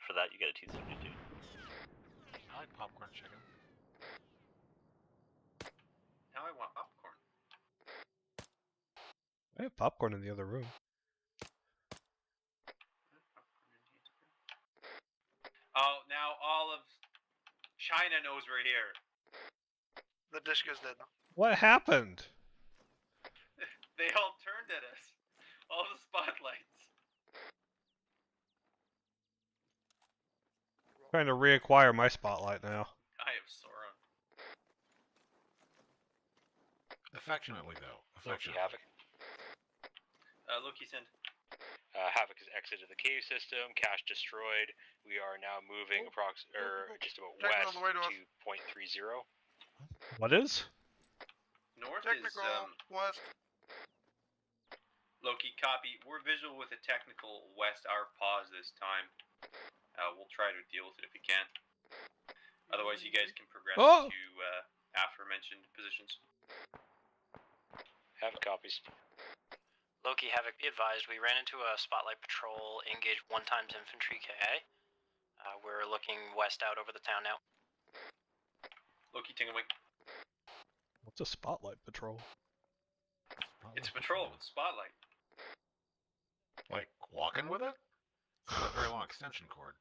For that, you get a T-72. I like popcorn chicken. Now I want popcorn. I have popcorn in the other room. Oh, now all of China knows we're here. The dish goes dead. What happened? They all turned at us. All the spotlights. Trying to reacquire my spotlight now. I have Sauron. Affectionately, though. Loki Affectionately. Havoc. Loki send. Havoc has exited the cave system. Cache destroyed. We are now moving just about Check west on the way to us. to .30. What is? North Technical is west. Loki copy. We're visual with a technical west. Our pause this time. We'll try to deal with it if we can. Otherwise, you guys can progress to aforementioned positions. Havoc copies. Loki, Havoc, be advised, we ran into a spotlight patrol, engaged 1x infantry KA. We're looking west out over the town now. Loki, Tingle Wing. What's a spotlight patrol? It's a patrol with spotlight. Like walking with it? It's not a very long extension cord.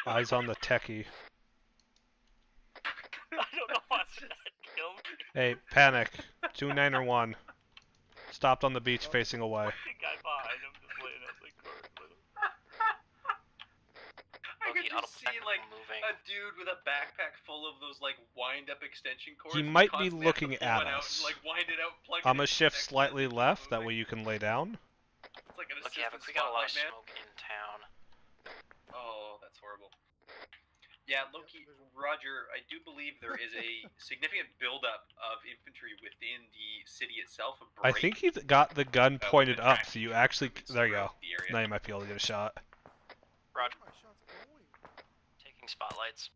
Eyes on the techie. I don't know what's that killed me. Hey, panic. 2-9-1. Stopped on the beach facing away. The guy behind him just laying out the cord with him. I could Loki, just see like a dude with a backpack full of those like wind-up extension cords. He and might be constantly have to looking pull at one out us. and, like, wind it out, plug it I'm in gonna shift next slightly to left, that way you can lay down. It's like an Loki, assistant Havoc, we got a lot of spotlight, man. smoke in town. Oh, that's horrible. Yeah, Loki, Roger, I do believe there is a significant buildup of infantry within the city itself. I think he's got the gun pointed up, so you actually... There you go. Now you might be able to get a shot. Roger. Taking spotlights.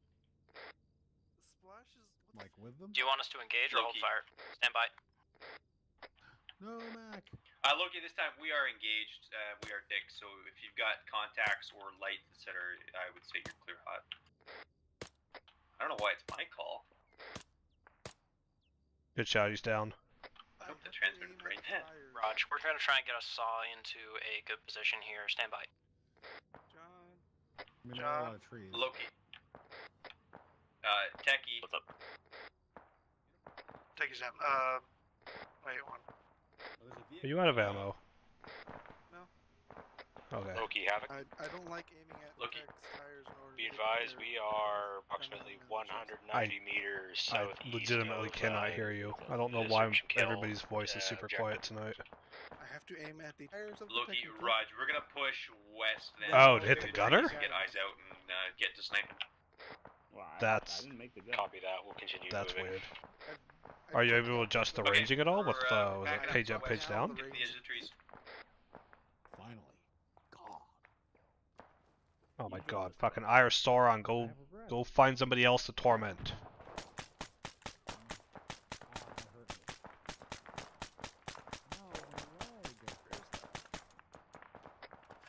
Like with them? Do you want us to engage or hold Loki. fire? Stand by. No, Mac. Loki, this time we are engaged. We are Dick, so if you've got contacts or lights, etc., I would say you're clear hot. I don't know why it's my call. Good shot, he's down. I hope the transmitter brain dead. Raj, we're going to try and get a saw into a good position here. Stand by. I mean, there are a lot of trees. Loki. Techie. What's up? Take his down. Wait one. Are you out of ammo? No. Okay. Loki Havoc. I don't like aiming at Loki. tires in order Be advised, we are approximately 190 meters southeast. I legitimately of, cannot hear you. I don't know the why search and kill, everybody's voice is super objective. quiet tonight. I have to aim at the tires of the Loki, technical. Raj, we're gonna push west then. Oh, to hit the Get gunner? eyes out and get to sniping. Well, I That's... didn't make the gun. Copy that. We'll continue That's moving. weird. Are you able to adjust the Okay, ranging at all with we're, was back it up page to up, west page down? to the edge of the trees. Finally. God. Oh my god, fucking Ire Sauron, go find somebody else to torment.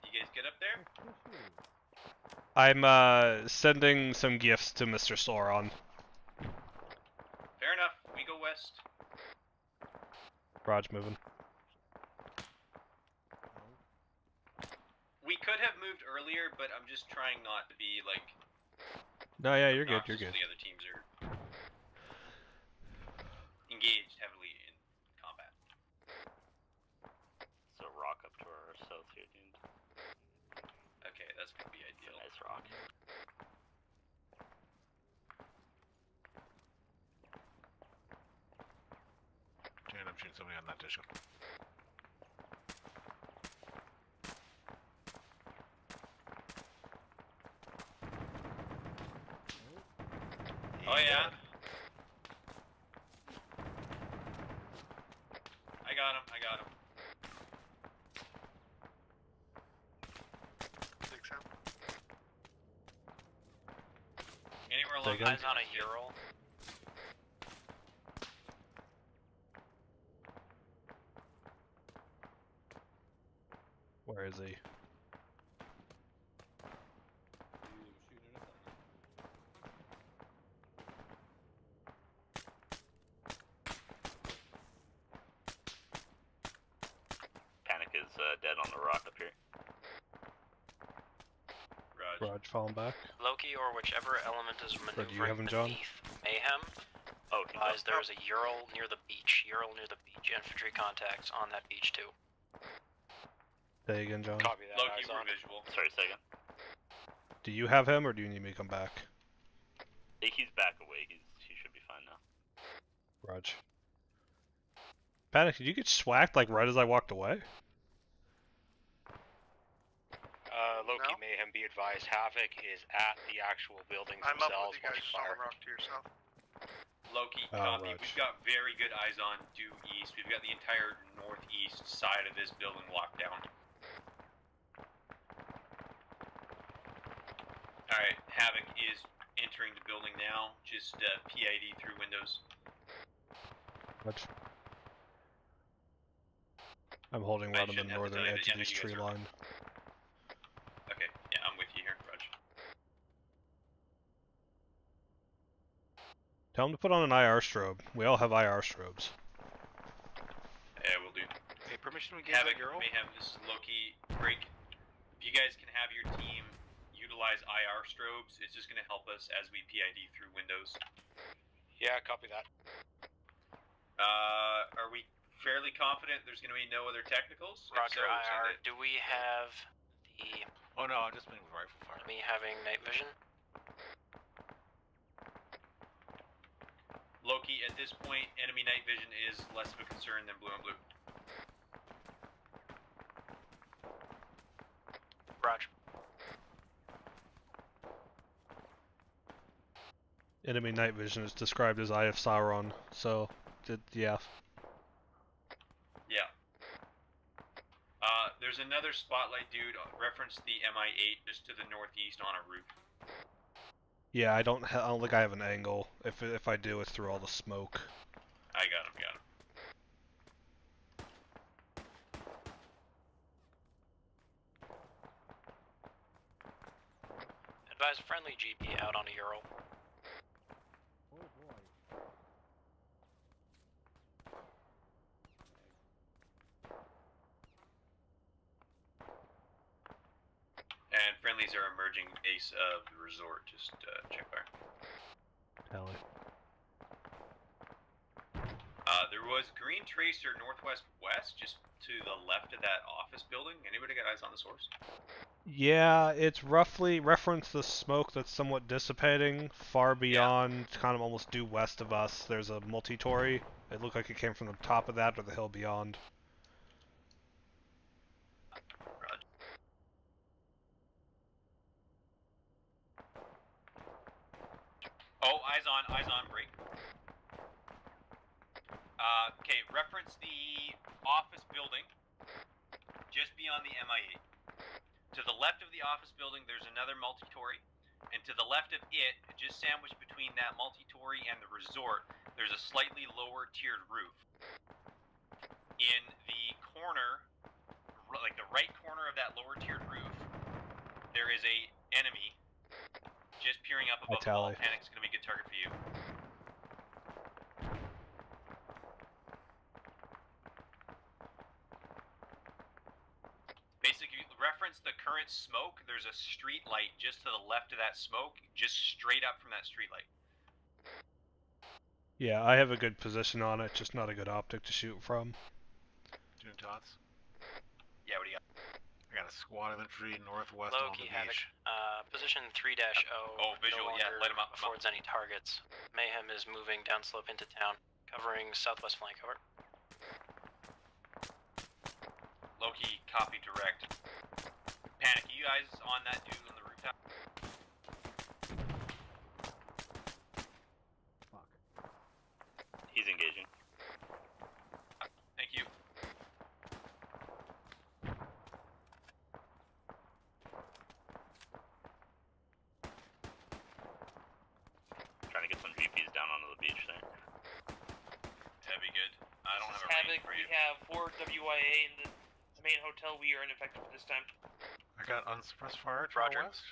You guys get up there? I'm sending some gifts to Mr. Sauron. Fair enough. We go west. Raj moving. We could have moved earlier, but I'm just trying not to be like. No, yeah, you're good, obnoxious you're good. when the other teams are engaged heavily in combat. So rock up to our south here, dude. Okay, that's gonna be ideal. Nice rock. And I'm shooting somebody on that dish. Oh yeah. I got him. I got him. Think so. Anywhere along Take him. Eyes on a Ural. Where is he? dead on the rock up here. Raj falling back. Loki or whichever element is Or do you have maneuvering him, John? beneath Mayhem. Oh, Advise there is a Ural near the beach. Ural near the beach. Infantry contacts on that beach too. Say again, John. Copy that. Loki, eyes we're on. visual. Sorry, second. Do you have him, or do you need me to come back? I think he's back awake. He should be fine now. Raj. Panic, did you get swacked like right as I walked away? Loki, Mayhem, be advised, Havoc is at the actual buildings I'm up themselves. with you guys, watching solid fire. rock to yourself. Loki, Oh, copy. Raj. We've got very good eyes on due east. We've got the entire northeast side of this building locked down. Alright, Havoc is entering the building now. Just PID through windows. Raj. I'm holding I one on the shouldn't have to northern tell you edge that of this you guys tree are- line. Okay, yeah, I'm with you here, Raj. Tell him to put on an IR strobe. We all have IR strobes. Yeah, we'll do. Hey, permission to engage Havoc, that girl? Mayhem, this is Loki. Break. If you guys can have your team utilize IR strobes, it's just going to help us as we PID through windows. Yeah, copy that. Are we fairly confident there's going to be no other technicals? If Roger so, send IR. it. Do we have the Oh no, I'm just being rifle fire. enemy having night vision? Loki, at this point, enemy night vision is less of a concern than blue and blue. Roger. Enemy night vision is described as Eye of Sauron, so, yeah. Yeah. There's another spotlight dude, reference the MI8 just to the northeast on a roof. Yeah, I don't think I have an angle. If I do, it's through all the smoke. I got him, Advise friendly GP out on a Ural. Oh boy. And friendlies are emerging base of the resort, just check fire. Tally. There was green tracer northwest west, just to the left of that office building. Anybody got eyes on the source? Yeah, it's roughly reference the smoke that's somewhat dissipating far beyond, kind of almost due west of us. There's a multi-tory. It looked like it came from the top of that or the hill beyond. Oh, eyes on, break. Okay, reference the office building just beyond the MI8. To the left of the office building, there's another multi-tory, and to the left of it, just sandwiched between that multi-tory and the resort, there's a slightly lower tiered roof. In the corner, like the right corner of that lower tiered roof, there is a enemy just peering up above the wall. Tally. Panic's gonna be a good target for you. Basically, reference the current smoke. There's a street light just to the left of that smoke, just straight up from that street light. Yeah, I have a good position on it, just not a good optic to shoot from. Doing tots. Yeah, what do you got? I got a squad of infantry northwest Loki, on the Havoc. beach. Position 3-0. Oh, visual, no yeah, longer light 'em up, affords any targets. Mayhem is moving downslope into town, covering southwest flank cover. Loki, copy direct. Panic, you guys on that dude on the rooftop? Fuck. He's engaging. Thank you. Trying to get some GPs down onto the beach there. That'd be good. I don't have a range Havoc, for we you. have 4 WIA in the main hotel. We are ineffective at this time. I got unsuppressed fire to Roger. the west.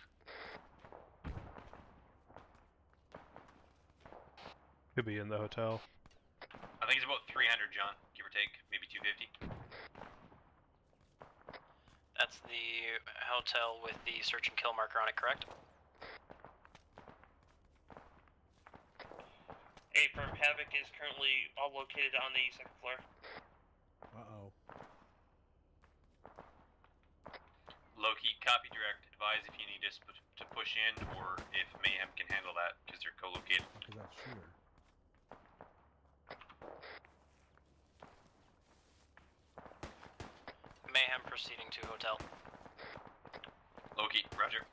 Could be in the hotel. I think it's about 300, John, give or take, maybe 250. That's the hotel with the search and kill marker on it, correct? Firm Havoc is currently all located on the second floor. Uh-oh. Loki, copy direct. Advise if you need us to push in, or if Mayhem can handle that, because they're co-located. What is that shooter? Mayhem proceeding to hotel. Loki, roger.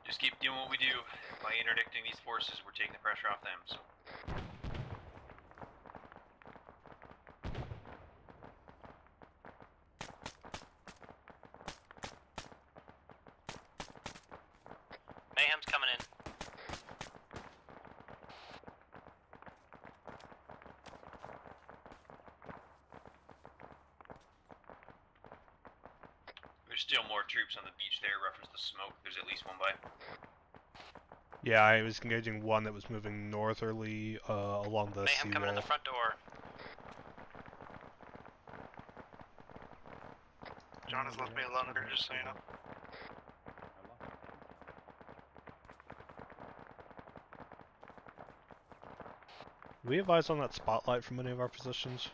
Just keep doing what we do. By interdicting these forces, we're taking the pressure off them, so... Mayhem's coming in. There's still more troops on the beach there. Reference the smoke. There's at least one by. Yeah, I was engaging one that was moving northerly along the Mayhem coming in the front door. John has left me alone here, just so you know. Do we have eyes on that spotlight from any of our positions?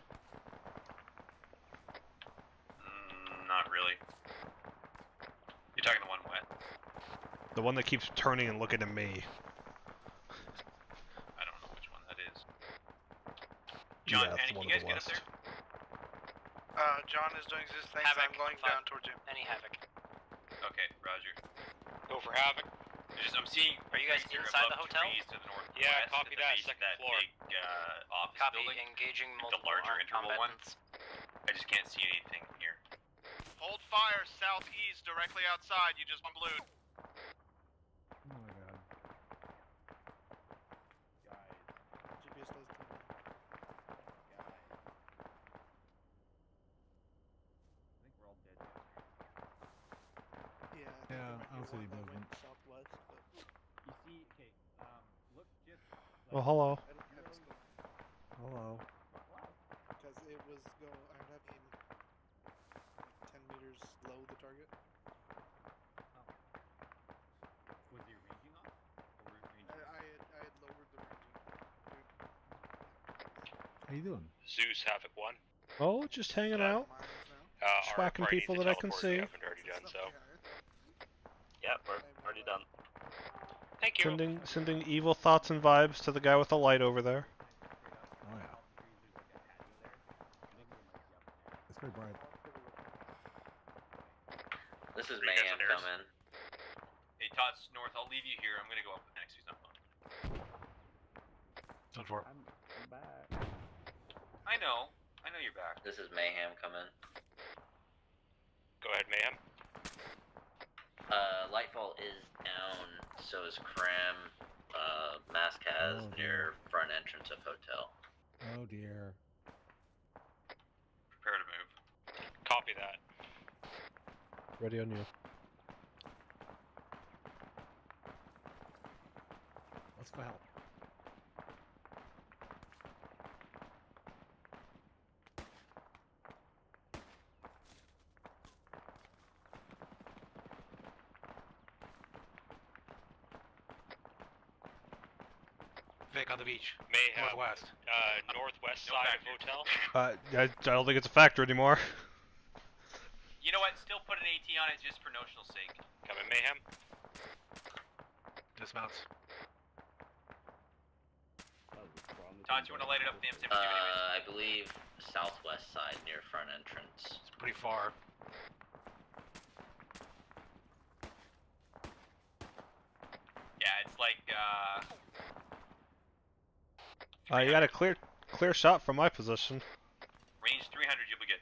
Not really. You're talking the one wet? The one that keeps turning and looking at me. I don't know which one that is. John, Yeah, Annie, one can you of guys the get up west. there? John is doing his things. Havoc, I'm going down towards you. Any Havoc. Okay, roger. Go for Havoc. I'm seeing. Are you guys trees inside the above hotel? trees to the northwest, Yeah, at copy the that, base of second that floor. Big, office Copy, building. engaging The multiple larger armed interval one. combatants. I just can't see anything here. Hold fire southeast, directly outside. You just blued. Oh my god. GPS does come in. I think we're all dead. Yeah, Yeah, I don't see any that movement. went southwest, but You see, okay, look just. Oh, hello. I don't have a scope. Hello. Because it was I would have him 10 meters below the target. Was your ranging off? Or ranging? I had lowered the ranging. How you doing? Zeus Havoc 1. Oh, just hanging out. Just Our whacking party people needs that a I can teleport if you see. haven't already done so. Yep, we're already done. Thank you. Sending evil thoughts and vibes to the guy with the light over there. Oh yeah. It's pretty bright. This is Are you guys Mayhem upstairs? coming. Hey, Tots North, I'll leave you here. I'm gonna go up next. Who's not phone? I'm back. I know you're back. This is Mayhem coming. Go ahead, Mayhem. Lightfall is down, so is Cram. Mask has Oh, near front entrance of hotel. Oh dear. Prepare to move. Copy that. Ready on you. Let's go help. Vic on the beach. Mayhem. Northwest. Northwest No side factor. of hotel. I don't think it's a factor anymore. You know what? Still put an AT on it just for notional sake. Coming, Mayhem. Dismounts. Tots, you want to light it up? The M7 I believe southwest side near front entrance. It's pretty far. Yeah, it's like You got a clear shot from my position. range 300. You'll be good.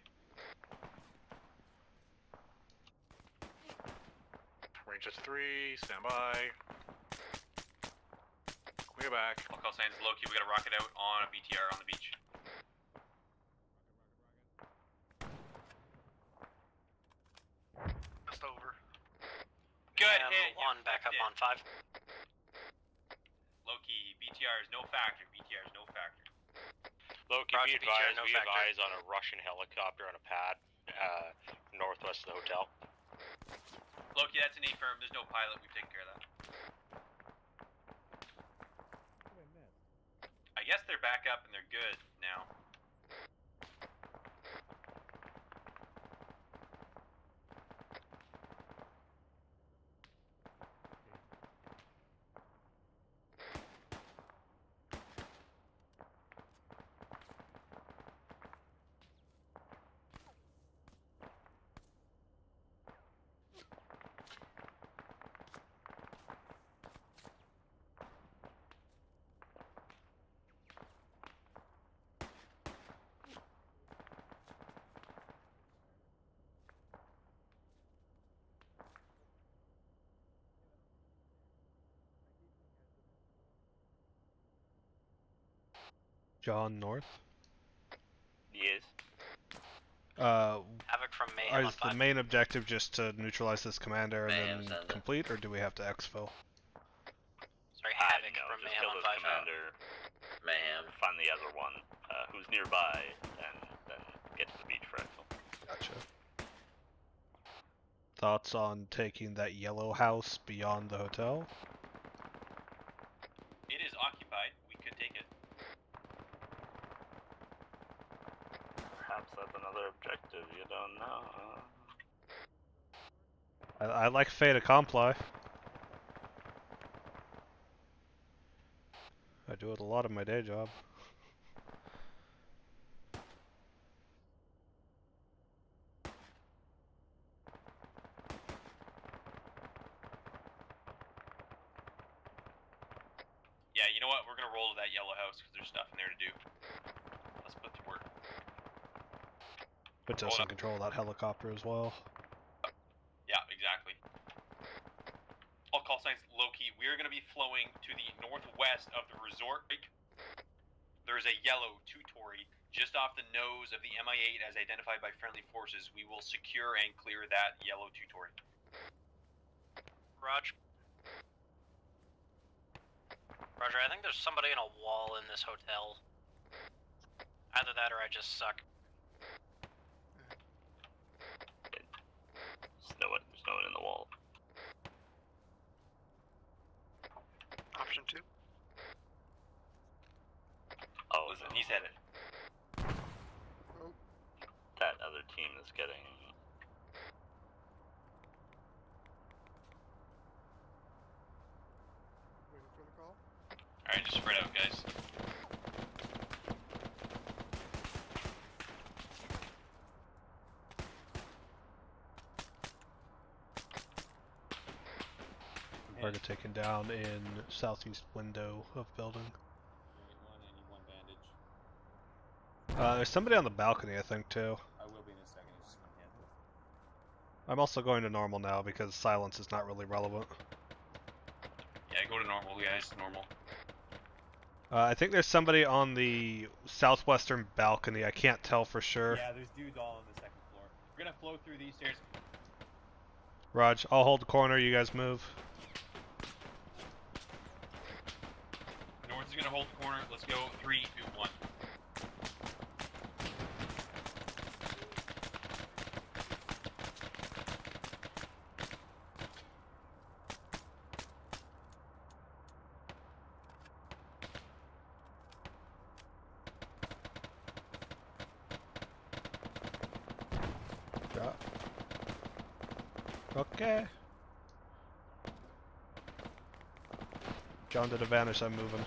Range is 3. Stand by. We're back. I'll call signs Loki. We got a rocket out on a BTR on the beach. Just over. Good Mayhem hit. 1 back up on 5. Loki, BTR is no factor. BTR is no factor. Loki, Roger, be Peter, advised, no we have factor. eyes on a Russian helicopter on a pad northwest of the hotel. Loki, that's an E-firm. There's no pilot. We've taken care of that. I guess they're back up and they're good now. John North. Yes. Havoc from Mayhem on Is the 5. main objective just to neutralize this commander and Mayhem then sends it. complete, or do we have to exfil? Sorry, Havoc No, from just Mayhem kill on this 5. commander, Mayhem. find the other one, who's nearby, and then get to the beach for Exfil. Gotcha. Thoughts on taking that yellow house beyond the hotel? It is occupied. We could take it. Perhaps that's another objective, you don't know. I like fait accompli. I do it a lot in my day job. Yeah, you know what? We're gonna roll to that yellow house because there's stuff in there to do. Let's put to work. Puts us in control of that helicopter as well. Yeah, exactly. All call signs Loki. We are going to be flowing to the northwest of the resort. There is a yellow two-tory just off the nose of the Mi-8 as identified by friendly forces. We will secure and clear that yellow two-tory. Roger. Roger, I think there's somebody in a wall in this hotel. Either that or I just suck. There's no one in the wall. Option 2. Oh, Listen, no. he's headed. That other team is getting... Waiting for the call. Alright, just spread out, guys. Target taken down in southeast window of building. There's somebody on the balcony, I think, too. I will be in a second. It's just my hand. I'm also going to normal now because silence is not really relevant. Yeah, go to normal, guys. Normal. I think there's somebody on the southwestern balcony. I can't tell for sure. Yeah, there's dudes all on the second floor. We're gonna flow through these stairs. Raj, I'll hold the corner. You guys move. North is going to hold the corner. Let's go. 3, 2, 1. Drop. Okay. John did a vanish. I'm moving.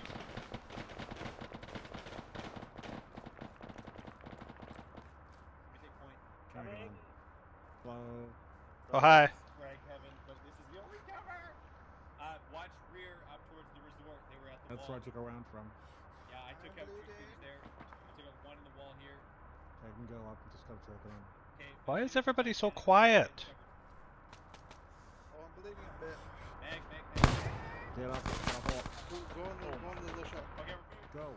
Oh, hi. Frag heaven, but this is the only cover. Watch rear up towards the resort. They were at the That's wall. where I took a round from. Yeah, I took out 2 things there. I took out 1 in the wall here. I can go up and just go check it in. Okay. Why is everybody so quiet? Oh, I'm bleeding a bit. Mag. Get up. Go in the little shop. Okay, we're moving. Go.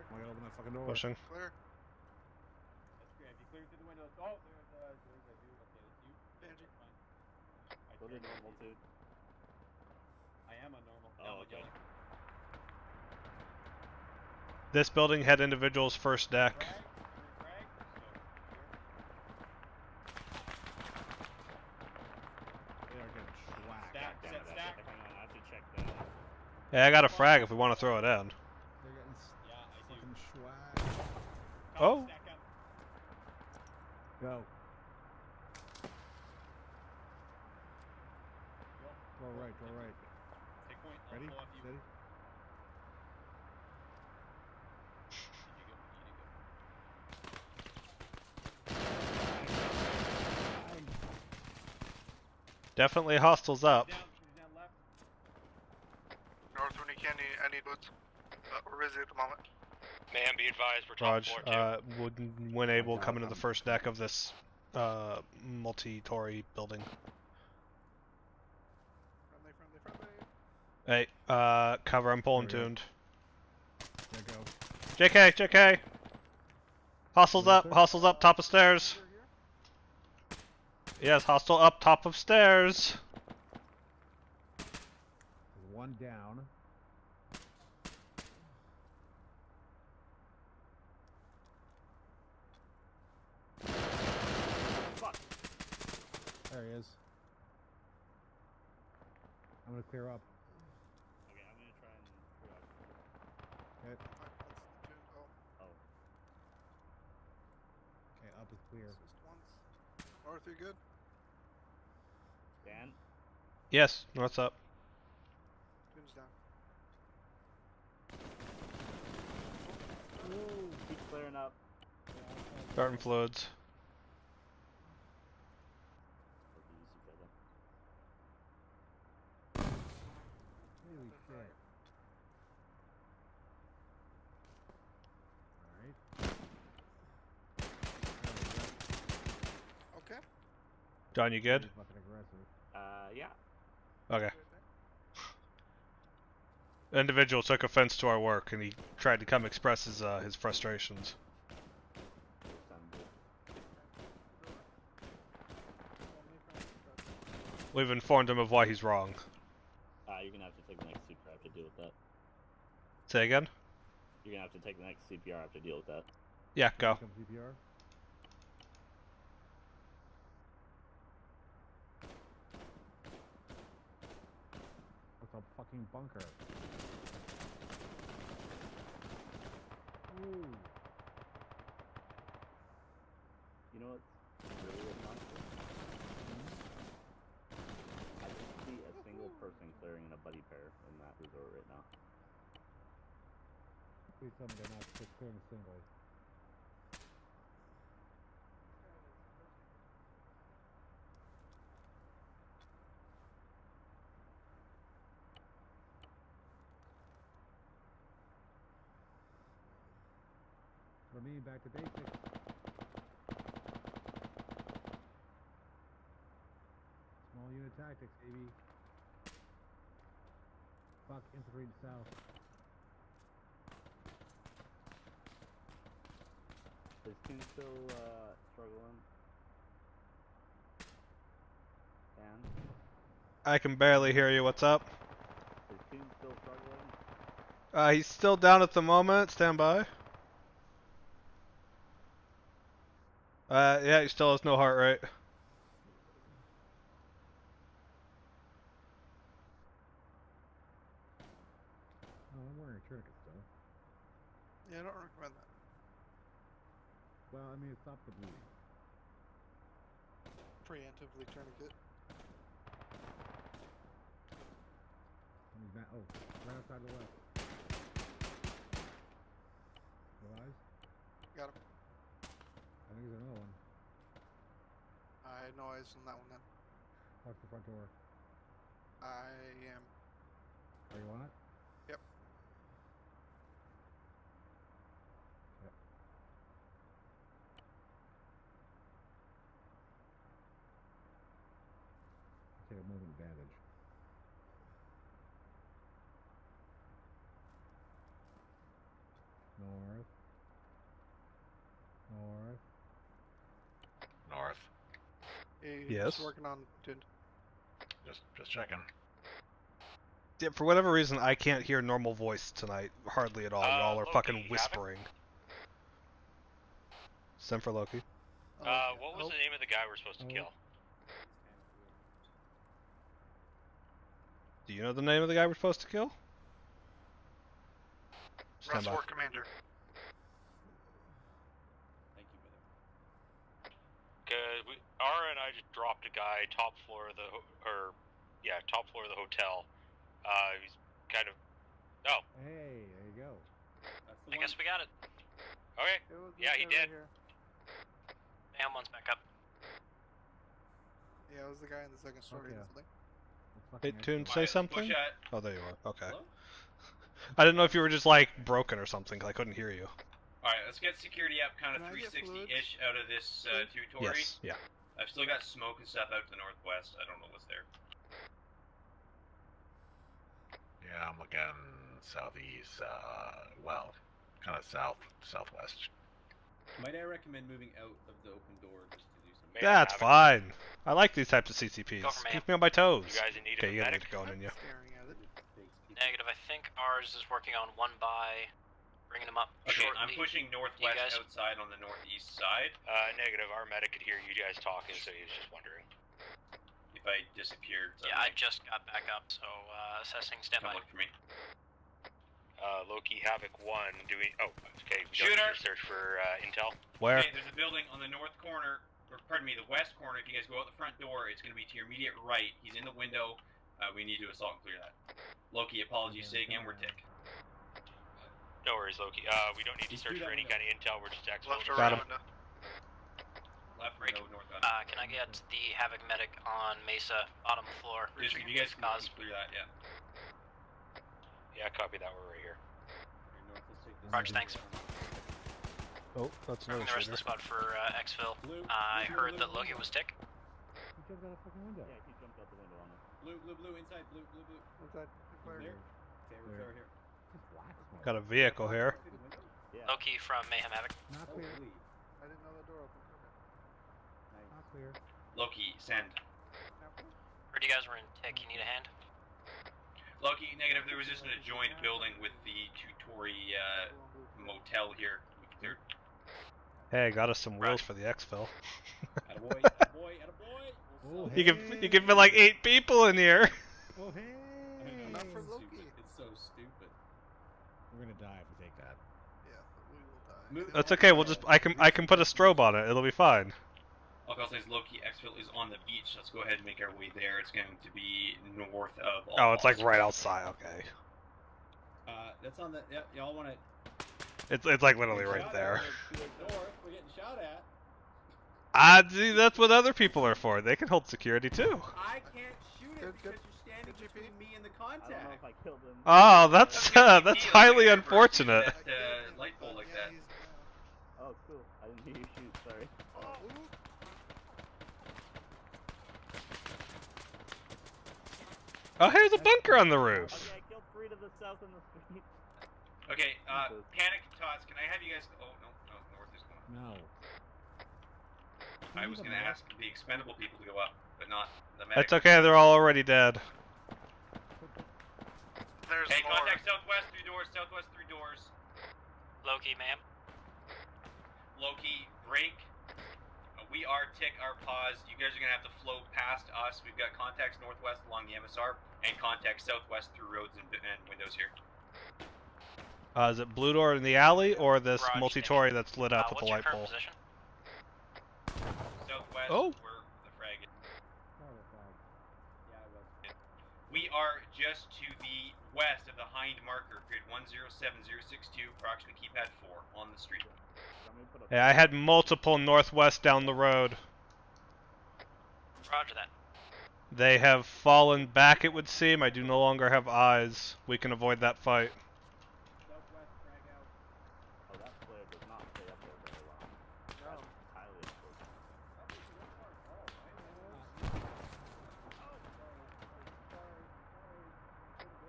Am I gonna open that fucking door? Pushing. Clear. That's great. If you clear through the windows. Oh, there's a dude. Okay, that's you. Angie. Fine. Go to normal, dude. I am on normal. Oh, okay. This building had individuals first deck. They are getting schwacked. Stack, Damn set it, stack. hang on, I have to check that. Yeah, I got a frag if we want to throw it in. They're getting Yeah, I do. fucking schwacked. Oh. Stack up. Go. Go right, go right. Take point. I'll Ready? flow off you. Steady. Definitely hostiles up. Down left. North when you can, I need boots. We're busy at the moment. Man, be advised, we're top Raj, floor too. when able, come into the first deck of this multi-tory building. Hey, cover, I'm pulling tuned. There go. JK, JK! Hostiles up, top of stairs. Yes, hostile up, top of stairs. There's one down. Fuck. There he is. I'm gonna clear up. Okay, I'm gonna try and clear up. Okay. Oh. Okay, up is clear. North, you good? Dan? Yes, north's up. Tune's down. Ooh, keep clearing up. Starting fluids. Holy shit. Alright. Okay. John, you good? Fucking aggressive. Yeah. Okay. Individual took offense to our work, and he tried to come express his frustrations. We've informed him of why he's wrong. You're gonna have to take the next CPR to deal with that. Say again? You're gonna have to take the next CPR to deal with that. Yeah, go. Come CPR. What's a fucking bunker? Ooh. You know what's really obnoxious? I don't see a single person clearing in a buddy pair in that resort right now. Please tell me they're not just clearing singly. For me, back to basics. Small unit tactics, baby. Fuck, infantry south. Is team still struggling? Dan? I can barely hear you. What's up? Is team still struggling? He's still down at the moment. Stand by. Yeah, he still has no heart rate. Oh, I'm wearing a tourniquet still. Yeah, I don't recommend that. Well, I mean, it stops the bleeding. Preemptively tourniquet. Oh, right outside the left. Realize? Got him. I think there's another one. I had no eyes on that one then. Watch the front door. I am. Are you on it? Yep. Yep. Take a movement advantage. North. North. North. He's Yes. working on tuned. Just checking. Yeah, for whatever reason, I can't hear normal voice tonight. Hardly at all. Y'all are Loki, fucking Havoc? whispering. Send for Loki. What was the name of the guy we're supposed to kill? Do you know the name of the guy we're supposed to kill? Stand by. RUSFOR commander. Cause Ara and I just dropped a guy top floor of the top floor of the hotel. He's kind of. Oh. Hey, there you go. I guess we got it. Okay. Yeah, he did. Bam, one's back up. Yeah, it was the guy in the second story. Okay. Something. Hey, Toon, say something? push it. Oh, there you are. Okay. I didn't know if you were just, like, broken or something, 'cause I couldn't hear you. Alright, let's get security up kind of Can I get 360-ish out of this two-tory. Yes, yeah. I've still got smoke and stuff out to the northwest. I don't know what's there. Yeah, I'm looking southeast, well, kind of southwest. Might I recommend moving out of the open door just to do some... Yeah, it's fine. I like these types of CCPs. Go for man. Keep me on my toes. You guys in need of Okay, a you gotta medic? get going in you. Staring at it. Negative. I think ours is working on one by bringing them up Okay, shortly. I'm pushing northwest guys- outside on the northeast side. Negative. Our medic could hear you guys talking, so he was just wondering. If I disappeared, Yeah, I just got back up, so assessing standby. come look for me. Loki Havoc 1 doing. Oh, okay. We Shooter! don't need to search for intel. Where? Okay, there's a building on the north corner, or pardon me, the west corner. If you guys go out the front door, it's going to be to your immediate right. He's in the window. We need to assault and clear that. Loki, apologies. Say again, we're tick. No worries, Loki. We don't need to search for any kind of intel. We're just Exfil. Left or Got right him. window. Left, right, north. Can I get the Havoc medic on Mesa, bottom floor? Just, if you guys can clear that, yeah. Yeah, copy that. We're right here. Roger, thanks. Oh, that's another The rest of the shooter. squad for Exfil. I heard that Loki was tick. He jumped out a fucking window. Yeah, he jumped out the window on us. Blue, inside, blue. Inside. Clear. There. Okay, we're clear here. Just black smoke. Got a vehicle here. Yeah. Loki from Mayhem Havoc. Not clear. I didn't know the door opened. Not clear. Loki, send. Heard you guys were in tick. You need a hand? Loki, negative. There was just an adjoined building with the two-tory motel here. Hey, got us some wheels for the Exfil. Attaboy. Oh, You can fit like 8 people in here. Oh, hey. Not for Loki. It's so stupid. We're gonna die if we take that. Yeah, we will die. That's okay. We'll just I can put a strobe on it. It'll be fine. Like I'll say, Loki, Exfil is on the beach. Let's go ahead and make our way there. It's going to be north of. Oh, it's like right outside. Okay. That's on the. Yep, y'all want to. It's like literally right there. North, we're getting shot at. See, that's what other people are for. They can hold security too. I can't shoot it because you're standing between me and the I don't know contact. if I killed him. Oh, that's highly unfortunate. That light pole like that. Oh, cool. I didn't hear you shoot. Sorry. Oh, here's a bunker on the roof. Okay, I killed 3 to the south in the street. Okay, Panic and Tots, can I have you guys? Oh no, north is going. No. I was going to ask the expendable people to go up, but not the medic. That's okay. They're all already dead. There's Hey, more. contact southwest 3 doors. Southwest 3 doors. Loki, ma'am. Loki, break. We are tick our pause. You guys are gonna have to flow past us. We've got contacts northwest along the MSR and contacts southwest through roads and windows here. Is it blue door in the alley or this Roger, multi-tory that's lit up with What's the your light current pole? position? Southwest, Oh. where the frag is. We are just to the west of the hind marker, grid 107062, approximate keypad 4 on the street. Yeah, I had multiple northwest down the road. Roger that. They have fallen back, it would seem. I do no longer have eyes. We can avoid that fight. Oh, that flare does not stay up there very long. That's highly unfortunate.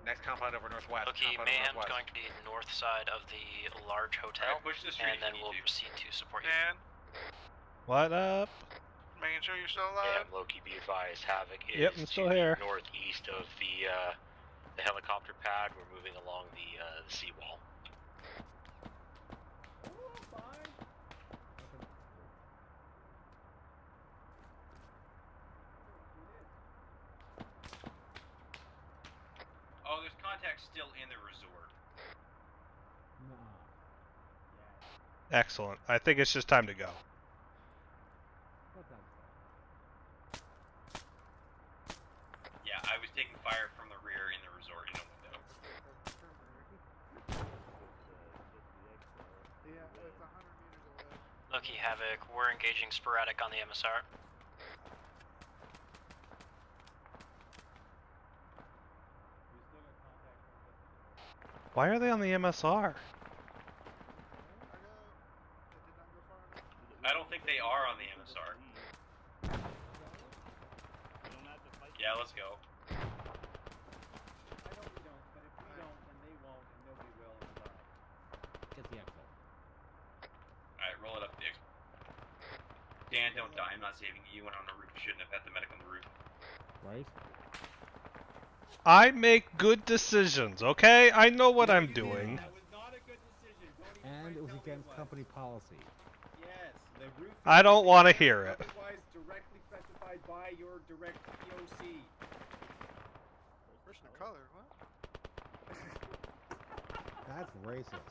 Next compound over northwest. Loki, compound over Mayhem's northwest. going to be north side of the large hotel, Alright, push the street and then if you we'll need to. proceed to support you. Man, What up? making sure you're still Yeah, alive. Loki, be advised. Havoc is Yep, I'm still to the here. northeast of the the helicopter pad. We're moving along the seawall. Oh, there's contacts still in the resort. Excellent. I think it's just time to go. Yeah, I was taking fire from the rear in the resort in a window. Yeah, it's 100 meters away. Lucky Havoc, we're engaging sporadic on the MSR. Why are they on the MSR? I don't think they are on the MSR. Yeah, let's go. I know we don't, but if we don't, then they won't, and nobody will. Get the Exfil. Alright, roll it up the Exfil. Dan, don't die. I'm not saving you. You went on the roof. You shouldn't have had the medic on the roof. Right? I make good decisions, okay? I know what I'm doing. That was not a good decision. Don't even And it was tell me against what. company policy. Yes, the roof. I don't want to hear it. Otherwise, directly specified by your direct POC. Person of color, what? That's racist.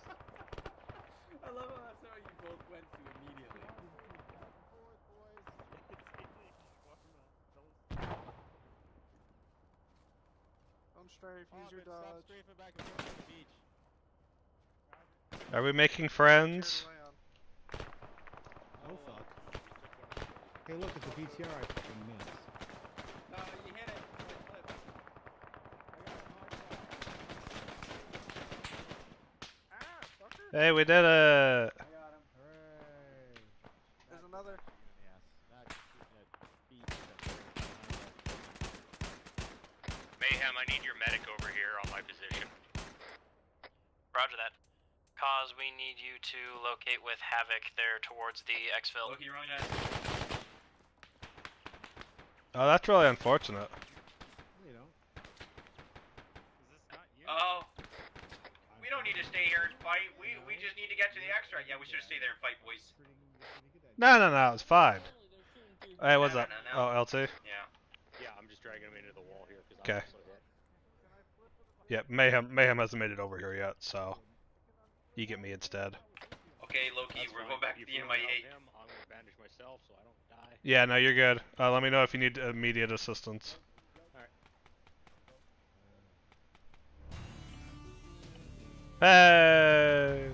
I love how that's how you both went to immediately. Don't strafe, use your Stop dodge. strafing back and forth on the beach. Are we making friends? Oh fuck. Hey look, it's a BTR I fucking missed. No, you hit it. Flip. Hey, we did it! I got him. Hooray. There's another. Mayhem, I need your medic over here on my position. Roger that. Cause we need you to locate with Havoc there towards the Exfil. Look, you're running out. Oh, that's really unfortunate. You know. Oh. We don't need to stay here and fight. We just need to get to the extract. Yeah, we should have stayed there and fight, boys. No, it's fine. Hey, what's No, up? no, no. Oh, LT? Yeah. Yeah, I'm just dragging him into the wall here because Okay. I'm also hit. Yeah, Mayhem hasn't made it over here yet, so you get me instead. Okay, Loki, That's we're fine. going back If to you the feel help MI8. him, I'm gonna bandage myself so I don't die. Yeah, no, you're good. Let me know if you need immediate assistance. Alright. Hey!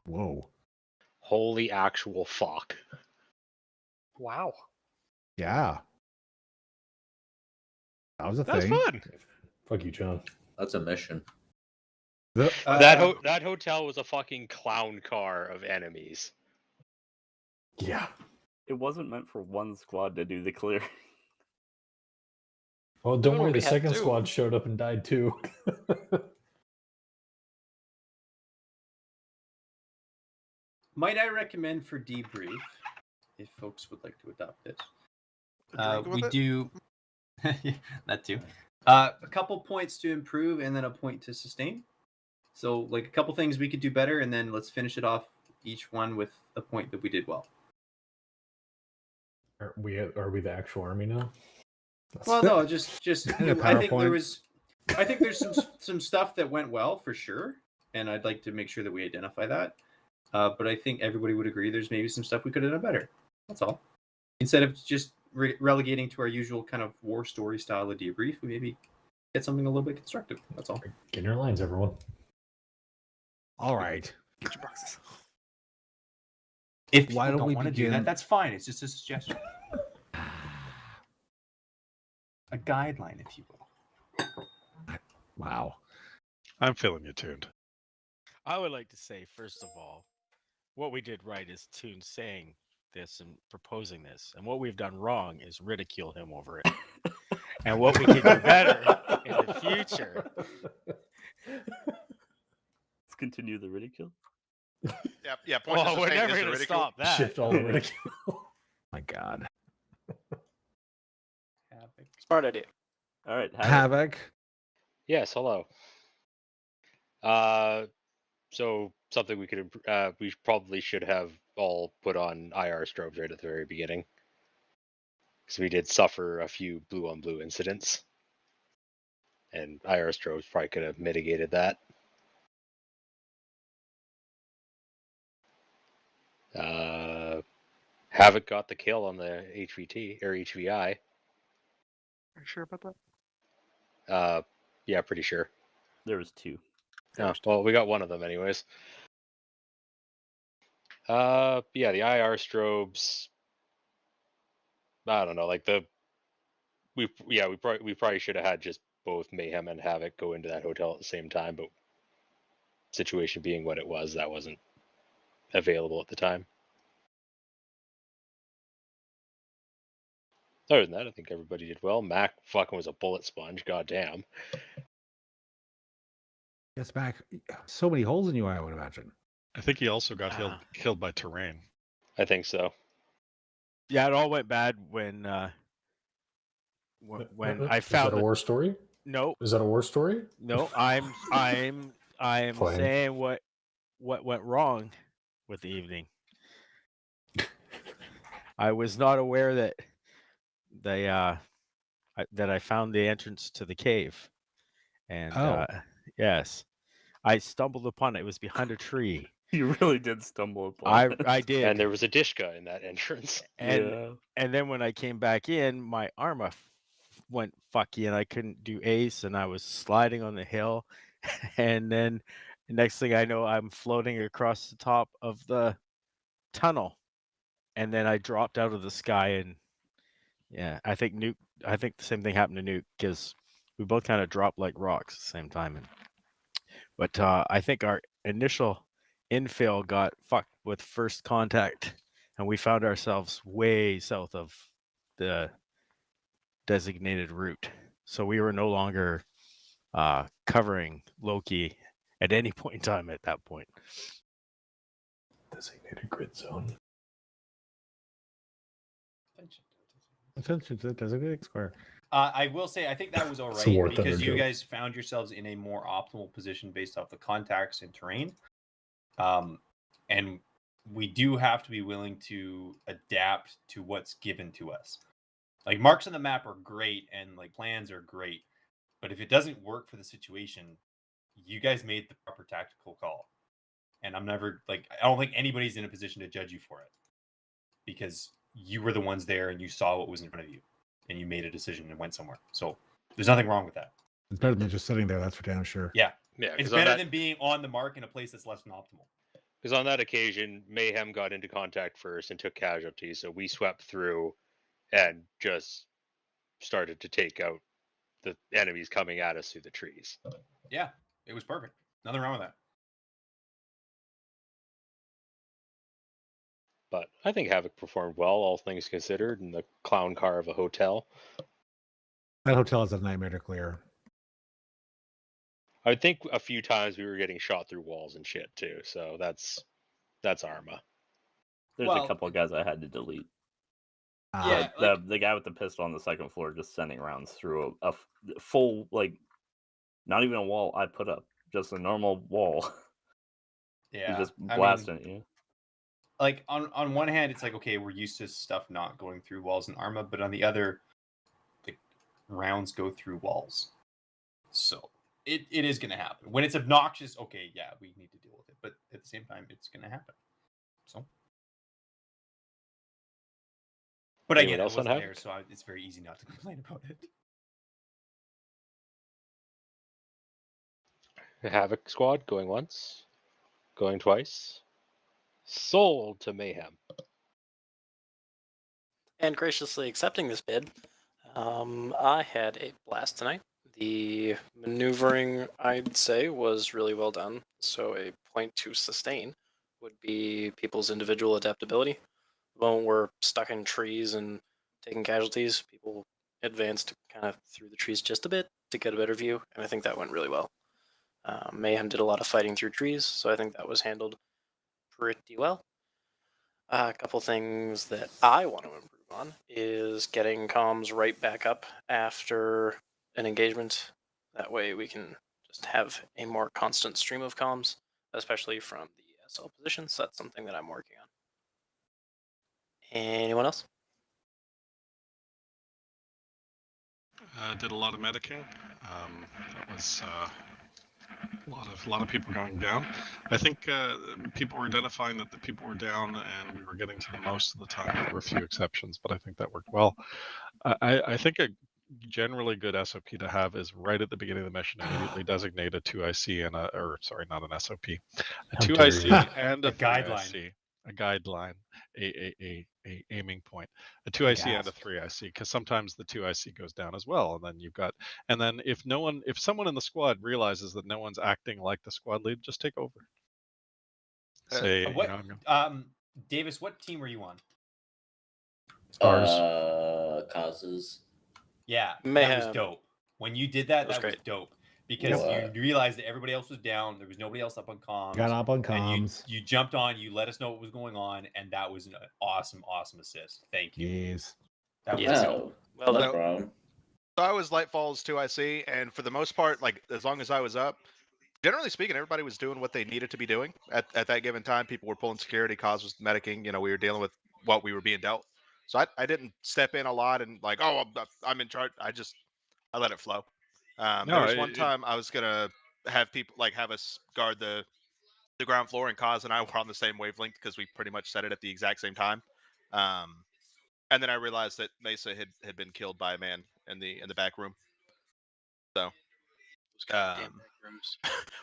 Whoa. Holy actual fuck. Wow. Yeah. That was a That was thing. fun! Fuck you, John. That's a mission. That hotel was a fucking clown car of enemies. Yeah. It wasn't meant for one squad to do the clear. Well, don't Oh, worry, we the had second two. squad showed up and died too. Might I recommend for debrief, if folks would like to adopt it? A drink with We it? do that too. A couple points to improve and then a point to sustain. So, like a couple things we could do better, and then let's finish it off each one with a point that we did well. Are we the actual army now? Well, no, just And a I think PowerPoint. there's some stuff that went well for sure, and I'd like to make sure that we identify that. But I think everybody would agree there's maybe some stuff we could have done better. That's all. Instead of just relegating to our usual kind of war story style of debrief, we maybe get something a little bit constructive. That's all. Get in your lines, everyone. All right. Get your boxes. If Why people don't we want to do begin- that, that's fine. It's just a suggestion. A guideline, if you will. Wow. I'm feeling you tuned. I would like to say, first of all, what we did right is Toon saying this and proposing this. And what we've done wrong is ridicule him over it. And what we can do better in the future. Let's continue the ridicule. Yeah. Points Oh, is we're saying never is the gonna ridicule. stop that. Shift all the ridicule. My God. Smart idea. All right, Havoc. Yes, hello. So something we probably should have all put on IR strobes right at the very beginning, because we did suffer a few blue on blue incidents, and IR strobes probably could have mitigated that. Havoc got the kill on the HVT or HVI. Are you sure about that? Yeah, pretty sure. There was 2. Oh, well, we got one of them anyways. Yeah, the IR strobes. I don't know, like we probably should have had just both Mayhem and Havoc go into that hotel at the same time, but situation being what it was, that wasn't available at the time. Other than that, I think everybody did well. Mac fucking was a bullet sponge, goddamn. Yes, Mac. So many holes in you, I would imagine. I think he also got killed by terrain. I think so. Yeah, it all went bad when I found. Is that a war story? No. Is that a war story? No, I'm Fine. saying what went wrong with the evening. I was not aware that that I found the entrance to the cave, and yes, I stumbled upon it. It was behind a tree. You really did stumble upon it. I did. And there was a Dishka in that entrance. And then when I came back in, my armor went fucky, and I couldn't do ace, and I was sliding on the hill, and then the next thing I know, I'm floating across the top of the tunnel, and then I dropped out of the sky, and yeah, I think the same thing happened to Nuke, because we both kind of dropped like rocks at the same time. But I think our initial infill got fucked with first contact, and we found ourselves way south of the designated route. So we were no longer covering Loki at any point in time at that point. Designated grid zone. Attention to the designated square. I will say, I think that was all It's a War right, Thunder because you joke. guys found yourselves in a more optimal position based off the contacts and terrain. And we do have to be willing to adapt to what's given to us. Like, marks on the map are great, and like plans are great, but if it doesn't work for the situation, you guys made the proper tactical call. And I'm never, like, I don't think anybody's in a position to judge you for it, because you were the ones there and you saw what was in front of you, and you made a decision and went somewhere. So there's nothing wrong with that. It's better than just sitting there, that's for damn sure. Yeah. Yeah, It's better than being on the mark in a place that's less than optimal. Because on that occasion, Mayhem got into contact first and took casualties, so we swept through and just started to take out the enemies coming at us through the trees. Yeah, it was perfect. Nothing wrong with that. But I think Havoc performed well, all things considered, in the clown car of a hotel. That hotel is a nightmare to clear. I think a few times we were getting shot through walls and shit too, so that's Arma. There's a couple of guys I had to delete. Yeah, the guy with the pistol on the second floor just sending rounds through a full, like, not even a wall I put up, just a normal wall. Yeah, just I blasting mean, at you. Like, on one hand, it's like, okay, we're used to stuff not going through walls in Arma, but on the other, the rounds go through walls. So it is going to happen. When it's obnoxious, okay, yeah, we need to deal with it. But at the same time, it's going to happen. So. But again, I wasn't there, so it's very easy not to complain about it. Havoc squad going once, going twice. Sold to Mayhem. And graciously accepting this bid, I had a blast tonight. The maneuvering, I'd say, was really well done. So a point to sustain would be people's individual adaptability. The moment we're stuck in trees and taking casualties, people advanced kind of through the trees just a bit to get a better view, and I think that went really well. Mayhem did a lot of fighting through trees, so I think that was handled pretty well. A couple things that I want to improve on is getting comms right back up after an engagement. That way we can just have a more constant stream of comms, especially from the SL positions. So that's something that I'm working on. Anyone else? Did a lot of medicing. That was a lot of people going down. I think people were identifying that the people were down, and we were getting to them most of the time. There were a few exceptions, but I think that worked well. I think a generally good SOP to have is right at the beginning of the mission, immediately designate a 2IC and or sorry, not an SOP, a How 2IC dare you. and a A guideline. 3IC, a guideline, a aiming point, a 2IC and a 3IC, because sometimes the 2IC goes down as well, and then you've got, and then if someone in the squad realizes that no one's acting like the squad lead, just take over. Say, What, you know, Davis, what team were you on? Causes. Yeah, Mayhem. that was dope. When you did that, that was dope. Because you realized that everybody else was down. There was nobody else up on comms. Got up on And comms. you jumped on. You let us know what was going on, and that was an awesome assist. Thank you. Yes. That was Yeah. dope. Well, No problem. So I was Lightfall's 2IC, and for the most part, like as long as I was up, generally speaking, everybody was doing what they needed to be doing at that given time. People were pulling security, cause was medicing. You know, we were dealing with what we were being dealt. So I didn't step in a lot and like, oh, I'm in charge. I let it flow. There was one time I was gonna have people have us guard the ground floor, and Kaz and I were on the same wavelength because we pretty much set it at the exact same time. And then I realized that Mesa had been killed by a man in the back room. So,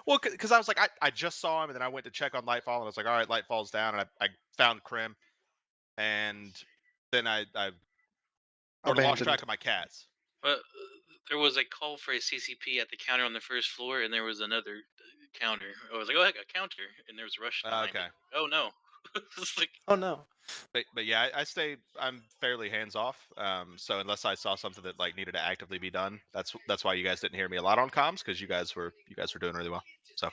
well, because I was like, I just saw him, and then I went to check on Lightfall, and I was like, all right, Lightfall's down, and I found Krim, and then I sort of lost track of my cats. But there was a call for a CCP at the counter on the first floor, and there was another counter. I was like, oh heck, a counter, and there was a rush. Okay. Oh no. It's like, oh no. But yeah, I'm fairly hands off. So unless I saw something that needed to actively be done, that's why you guys didn't hear me a lot on comms, because you guys were doing really well. So.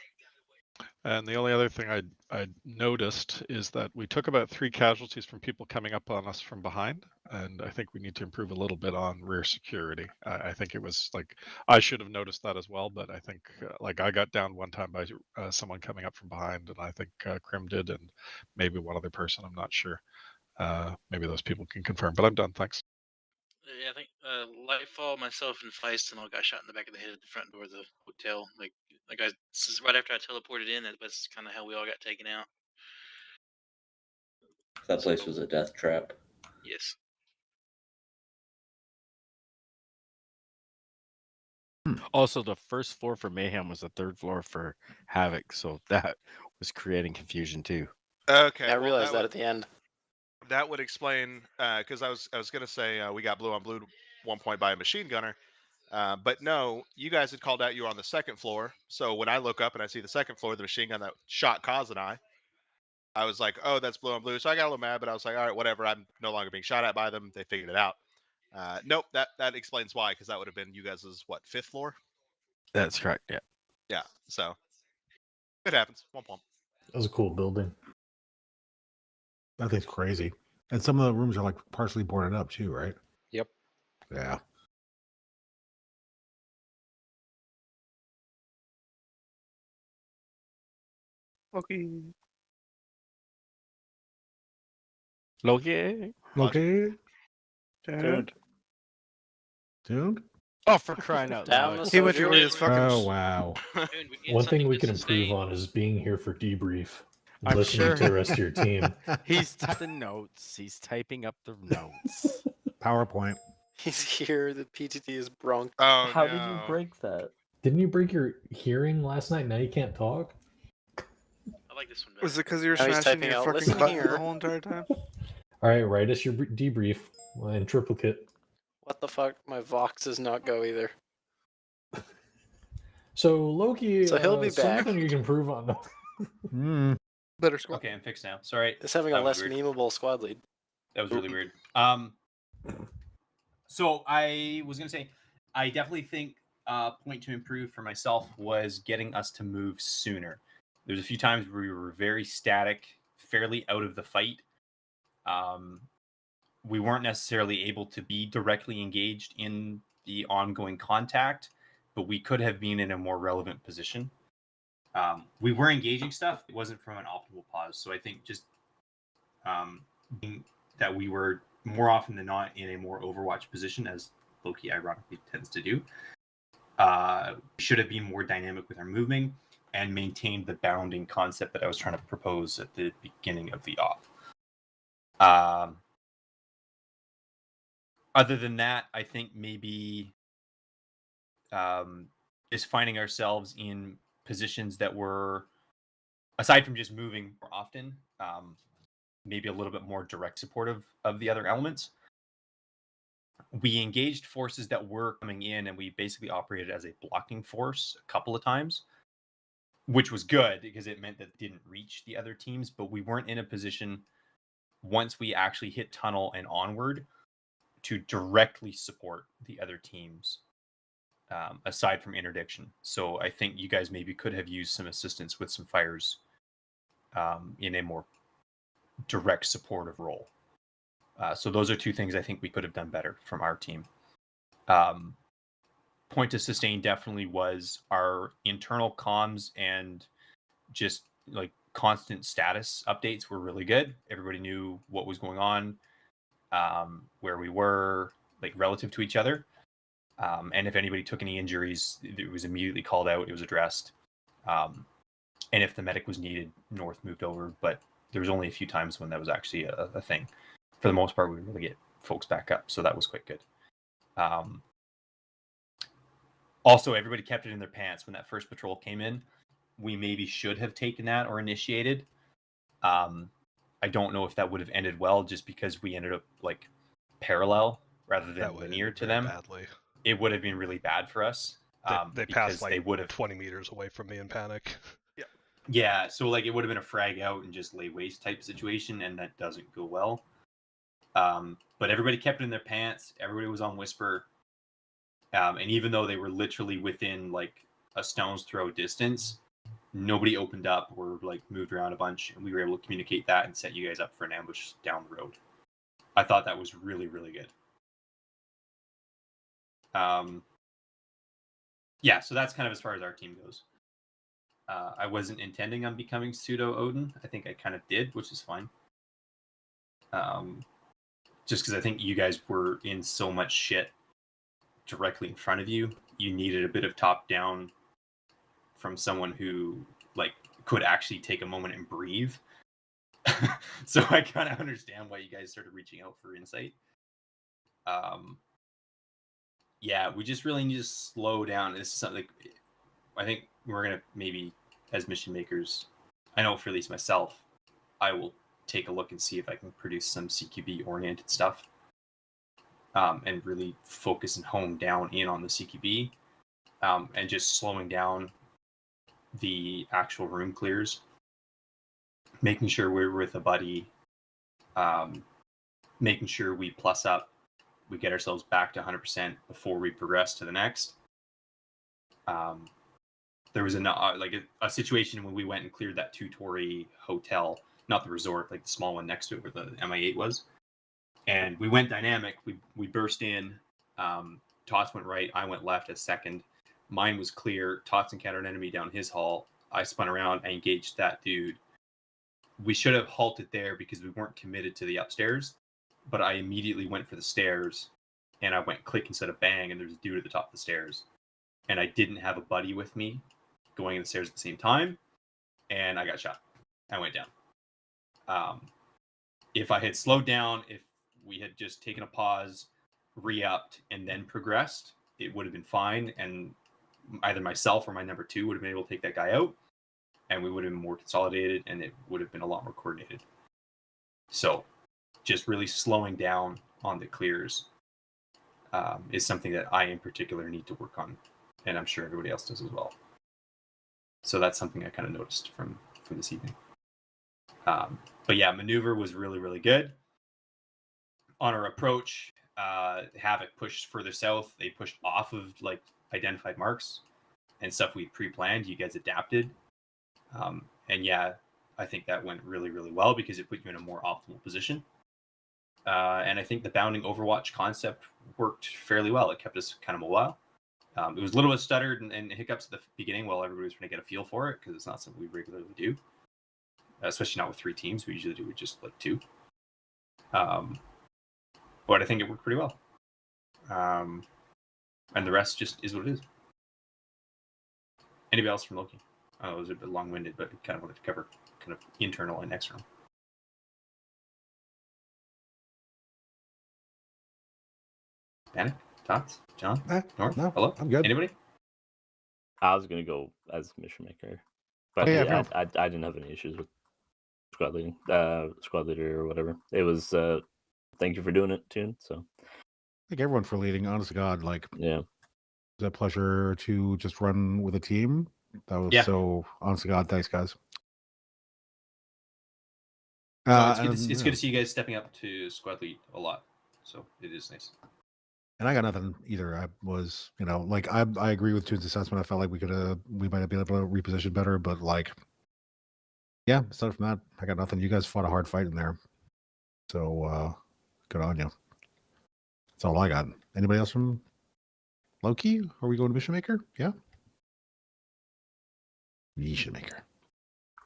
and the only other thing I noticed is that we took about 3 casualties from people coming up on us from behind, and I think we need to improve a little bit on rear security. I think it was I should have noticed that as well, but I think I got down one time by someone coming up from behind, and I think Krim did, and maybe one other person, I'm not sure. Maybe those people can confirm, but I'm done. Thanks. yeah, I think Lightfall, myself, and Feist all got shot in the back of the head at the front door of the hotel. This is right after I teleported in. That's kind of how we all got taken out. That place was a death trap. Yes. Also, the first floor for Mayhem was the third floor for Havoc, so that was creating confusion too. Okay. I realized that at the end. That would explain, because I was gonna say we got blue on blue 1 point by a machine gunner, but no, you guys had called out you were on the second floor. So when I look up and I see the second floor, the machine gun that shot Kaz and I was like, oh, that's blue on blue. So I got a little mad, but I was like, all right, whatever. I'm no longer being shot at by them. They figured it out. Nope, that explains why, because that would have been you guys' what, 5th floor? That's correct. Yeah. Yeah. So it happens. 1 point. That was a cool building. That thing's crazy. And some of the rooms are partially boarded up too, right? Yep. Yeah. Okay. Loki. Okay. Tuned? Oh, for crying out loud. He went to read his fucking. Oh, wow. One thing we can improve on is being here for debrief. And I'm listening sure to the rest of your team. He's the notes. He's typing up the notes. PowerPoint. He's here. The PTT is bronc. Oh, How did you break that? Didn't you break your hearing last night? Now you can't talk? I like this one. Was it because you were Now he's smashing typing your out, fucking "Listen button here." the whole entire time? All right, write us your debrief in triplicate. What the fuck? My Vox does not go either. So Loki, So he'll be back. something you can improve on. Better squad. Okay, I'm fixed now. Sorry. It's having a That was less weird. memeable squad lead. That was really weird. So I was gonna say, I definitely think point to improve for myself was getting us to move sooner. There's a few times where we were very static fairly out of the fight. We weren't necessarily able to be directly engaged in the ongoing contact, but we could have been in a more relevant position. We were engaging stuff. It wasn't from an optimal pause. So I think just being that we were more often than not in a more Overwatch position, as Loki ironically tends to do, we should have been more dynamic with our moving and maintained the bounding concept that I was trying to propose at the beginning of the op. Other than that, I think maybe is finding ourselves in positions that were, aside from just moving more often, maybe a little bit more direct supportive of the other elements. We engaged forces that were coming in, and we basically operated as a blocking force a couple of times, which was good because it meant that it didn't reach the other teams, but we weren't in a position once we actually hit tunnel and onward to directly support the other teams, aside from interdiction. So I think you guys maybe could have used some assistance with some fires in a more direct supportive role. So those are two things I think we could have done better from our team. Point to sustain definitely was our internal comms and just like constant status updates were really good. Everybody knew what was going on, where we were, like relative to each other. And if anybody took any injuries, it was immediately called out. It was addressed. And if the medic was needed, North moved over. But there was only a few times when that was actually a thing. For the most part, we were able to get folks back up. So that was quite good. Also, everybody kept it in their pants when that first patrol came in. We maybe should have taken that or initiated. I don't know if that would have ended well, just because we ended up like parallel rather than linear to them. Badly. It would have been really bad for us. They passed like they would have 20 meters away from me in panic. Yeah, so like it would have been a frag out and just lay waste type situation, and that doesn't go well. But everybody kept it in their pants. Everybody was on whisper. And even though they were literally within like a stone's throw distance, nobody opened up or like moved around a bunch, and we were able to communicate that and set you guys up for an ambush down the road. I thought that was really, really good. Yeah, so that's kind of as far as our team goes. I wasn't intending on becoming pseudo Odin. I think I kind of did, which is fine. Just because I think you guys were in so much shit directly in front of you, you needed a bit of top down from someone who like could actually take a moment and breathe. So I kind of understand why you guys started reaching out for insight. Yeah, we just really need to slow down. This is something like, I think we're gonna maybe, as mission makers, I know for at least myself, I will take a look and see if I can produce some CQB oriented stuff, and really focus and hone down in on the CQB, and just slowing down the actual room clears, making sure we're with a buddy, making sure we plus up, we get ourselves back to 100% before we progress to the next. There was a situation when we went and cleared that 2-story hotel, not the resort, like the small one next to it where the MI8 was. And we went dynamic. We burst in. Tots went right. I went left as second. Mine was clear. Tots encountered an enemy down his hall. I spun around. I engaged that dude. We should have halted there because we weren't committed to the upstairs. But I immediately went for the stairs, and I went click instead of bang, and there's a dude at the top of the stairs. And I didn't have a buddy with me going in the stairs at the same time, and I got shot. I went down. If I had slowed down, if we had just taken a pause, re-upped, and then progressed, it would have been fine, and either myself or my number 2 would have been able to take that guy out, and we would have been more consolidated, and it would have been a lot more coordinated. So just really slowing down on the clears is something that I in particular need to work on, and I'm sure everybody else does as well. So that's something I kind of noticed from this evening. But yeah, maneuver was really, really good. On our approach, Havoc pushed further south. They pushed off of like identified marks and stuff we pre-planned. You guys adapted. And yeah, I think that went really, really well because it put you in a more optimal position. And I think the bounding Overwatch concept worked fairly well. It kept us kind of mobile. It was a little bit stuttered and hiccups at the beginning while everybody was trying to get a feel for it, because it's not something we regularly do, especially not with 3 teams. We usually do with just like 2. But I think it worked pretty well. And the rest just is what it is. Anybody else from Loki? Oh, it was a bit long-winded, but it kind of wanted to cover kind of internal and external. Panic? Tots? John? North? No, Hello? I'm good. Anybody? I was gonna go as mission maker, but yeah, I didn't have any issues with squad leading, squad leader or whatever. It was thank you for doing it, Toon. So Thank everyone for leading. Honest to God, like yeah, it's a pleasure to just run with a team. That was so honest to God. Thanks, guys. It's good to see you guys stepping up to squad lead a lot. So it is nice. And I got nothing either. I was, like I agree with Toon's assessment. I felt like we might have been able to reposition better, but like, yeah, aside from that, I got nothing. You guys fought a hard fight in there, so good on you. That's all I got. Anybody else from Loki? Are we going to Mission Maker? Yeah, Mission Maker.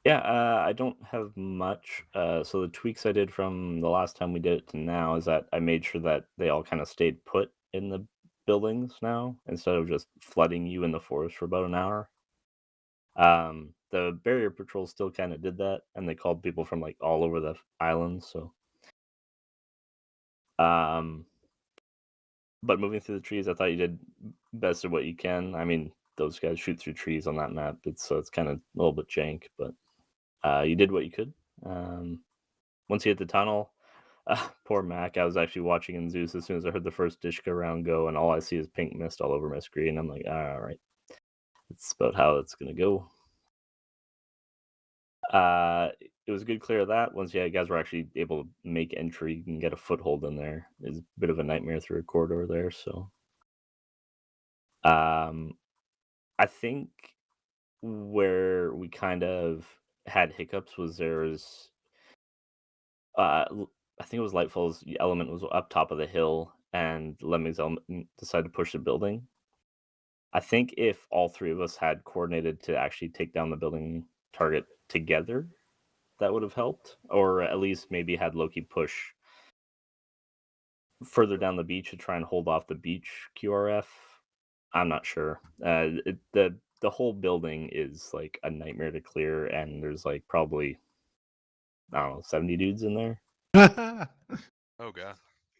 Yeah, I don't have much. So the tweaks I did from the last time we did it to now is that I made sure that they all kind of stayed put in the buildings now, instead of just flooding you in the forest for about an hour. The barrier patrol still kind of did that, and they called people from like all over the island. So, but moving through the trees, I thought you did best of what you can. I mean, those guys shoot through trees on that map, so it's kind of a little bit jank, but you did what you could. Once you hit the tunnel, poor Mac, I was actually watching in Zeus as soon as I heard the first Dishka round go, and all I see is pink mist all over my screen. I'm like, all right, it's about how it's gonna go. It was a good clear of that. Once you guys were actually able to make entry and get a foothold in there, it's a bit of a nightmare through a corridor there. So, I think where we kind of had hiccups was I think it was Lightfall's element was up top of the hill, and Lemming's element decided to push the building. I think if all 3 of us had coordinated to actually take down the building target together, that would have helped, or at least maybe had Loki push further down the beach to try and hold off the beach QRF. I'm not sure. The whole building is like a nightmare to clear, and there's like probably, I don't know, 70 dudes in there. Oh god.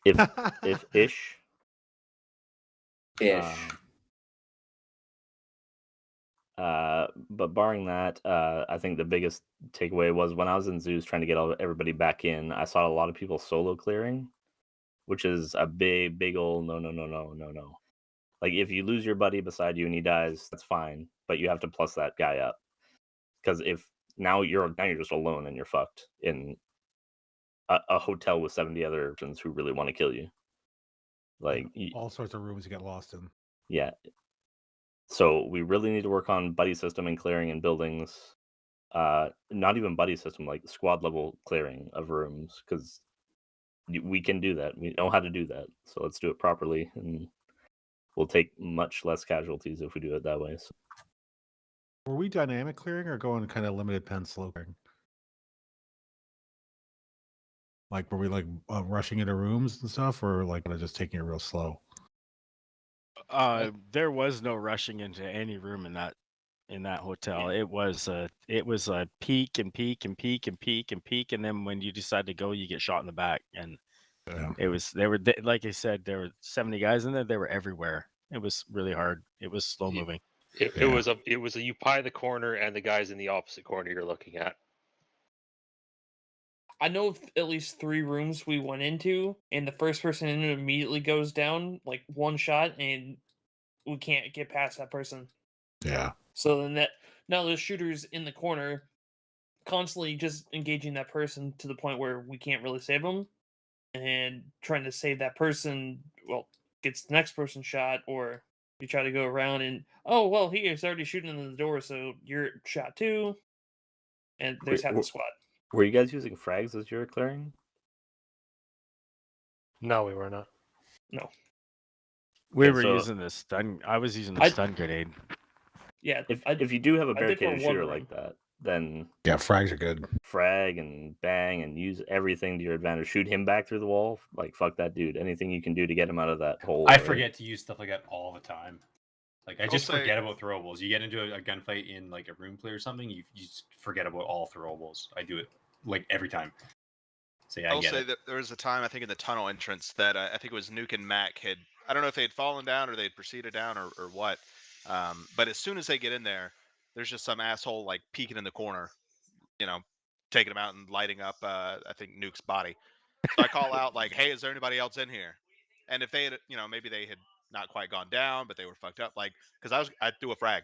If ish. But barring that, I think the biggest takeaway was when I was in Zeus trying to get everybody back in, I saw a lot of people solo clearing, which is a big old no. Like, if you lose your buddy beside you and he dies, that's fine, but you have to plus that guy up, because if now you're just alone and you're fucked in a hotel with 70 other persons who really want to kill you. Like, all sorts of rooms you get lost in. Yeah. So we really need to work on buddy system and clearing in buildings. Not even buddy system, like squad level clearing of rooms, because we can do that. We know how to do that. So let's do it properly, and we'll take much less casualties if we do it that way. So. Were we dynamic clearing or going kind of limited pen slow clearing? Like, were we like rushing into rooms and stuff, or like just taking it real slow? There was no rushing into any room in that hotel. It was a peak and peak and peak and peak and peak, and then when you decide to go, you get shot in the back. And like I said, there were 70 guys in there. They were everywhere. It was really hard. It was slow moving. It was a you pie the corner and the guys in the opposite corner you're looking at. I know of at least 3 rooms we went into, and the first person in it immediately goes down, like one shot, and we can't get past that person. Yeah. So then now the shooter's in the corner, constantly just engaging that person to the point where we can't really save them, and trying to save that person, well, gets the next person shot, or you try to go around and, oh, well, he is already shooting in the door, so you're shot too. and there's half the squad. Were you guys using frags as you were clearing? No, we were not. No. We Okay, were so- using the stun. I was using the stun grenade. Yeah. If you do have a I did for barricaded one shooter room. like that, then Yeah, frags are good. frag and bang and use everything to your advantage. Shoot him back through the wall. Like fuck that dude. Anything you can do to get him out of that hole. I right? forget to use stuff like that all the time. Like I I'll just say- forget about throwables. You get into a gunfight in like a room clear or something, you just forget about all throwables. I do it like every time. So yeah, I I'll get say it. that there was a time I think in the tunnel entrance that I think it was Nuke and Mac had, I don't know if they had fallen down or they'd proceeded down or what, but as soon as they get in there, there's just some asshole like peeking in the corner, you know, taking him out and lighting up I think Nuke's body. So I call out like, hey, is there anybody else in here? And if they had, you know, maybe they had not quite gone down, but they were fucked up, like, because I threw a frag,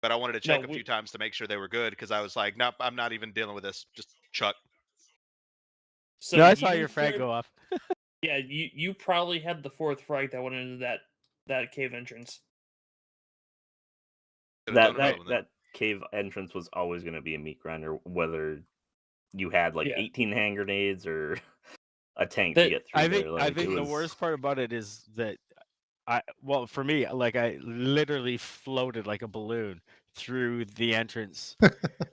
but I wanted to check a few times to make sure they were good, because I was like, nope, I'm not even dealing with this. Just chuck. So No, I saw you your frag cleared- go off. Yeah, you probably had the fourth frag that went into that cave entrance. That cave entrance was always going to be a meat grinder, whether you had like Yeah. 18 hand grenades or a tank to get through I think there. Like, I think it the was- worst part about it is that for me, like I literally floated like a balloon through the entrance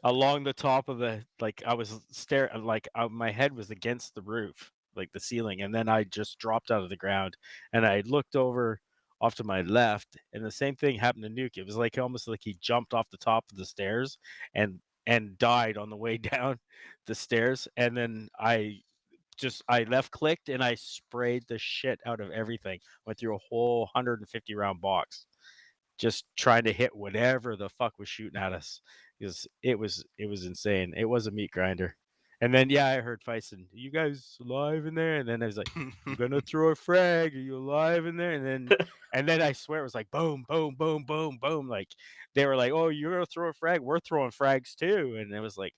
along the top of the, like I was staring, like my head was against the roof, like the ceiling, and then I just dropped out of the ground and I looked over off to my left, and the same thing happened to Nuke. It was like almost like he jumped off the top of the stairs and died on the way down the stairs, and then I left clicked and I sprayed the shit out of everything. Went through a whole 150 round box, just trying to hit whatever the fuck was shooting at us, because it was insane. It was a meat grinder. And then yeah, I heard Feisten, "Are you guys alive in there?" And then I was like, "I'm gonna throw a frag. Are you alive in there?" And then I swear it was like boom, boom, boom, boom, boom. Like they were like, "Oh, you're gonna throw a frag? We're throwing frags too." And it was like,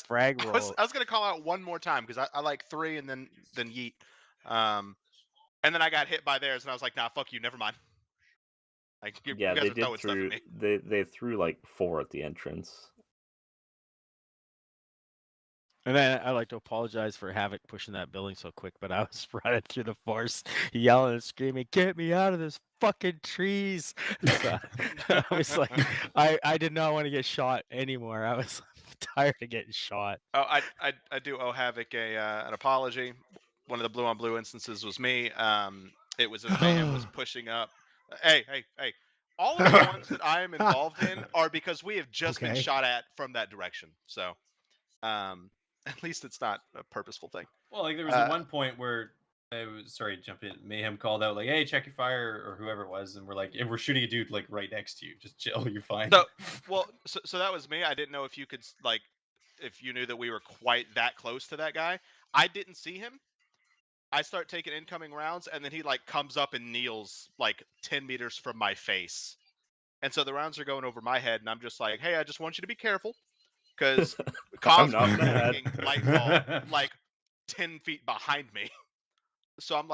frag I roll. was gonna call out one more time because I like 3 and then yeet, and then I got hit by theirs and I was like, nah, fuck you, never mind. Like you yeah, guys they are did throwing stuff through. at me. They threw like 4 at the entrance. And then I'd like to apologize for Havoc pushing that building so quick, but I was running through the forest, yelling and screaming, "Get me out of this fucking trees!" So, I was like, I did not want to get shot anymore. I was tired of getting shot. Oh, I do owe Havoc an apology. One of the blue on blue instances was me. It was as Mayhem was pushing up. Hey. All of the ones that I am involved in are because we have just been Okay. shot at from that direction. So, at least it's not a purposeful thing. Well, like there was one point where sorry, jump in. Mayhem called out like, "Hey, check your fire," or whoever it was, and we're like, "And we're shooting a dude like right next to you. Just chill, you're fine." So that was me. I didn't know if you could like, if you knew that we were quite that close to that guy. I didn't see him. I start taking incoming rounds, and then he like comes up and kneels like 10 meters from my face, and so the rounds are going over my head, and I'm just like, "Hey, I just want you to be careful, because I'm Cosmos not is mad. making Lightfall like 10 feet behind me." So I'm like.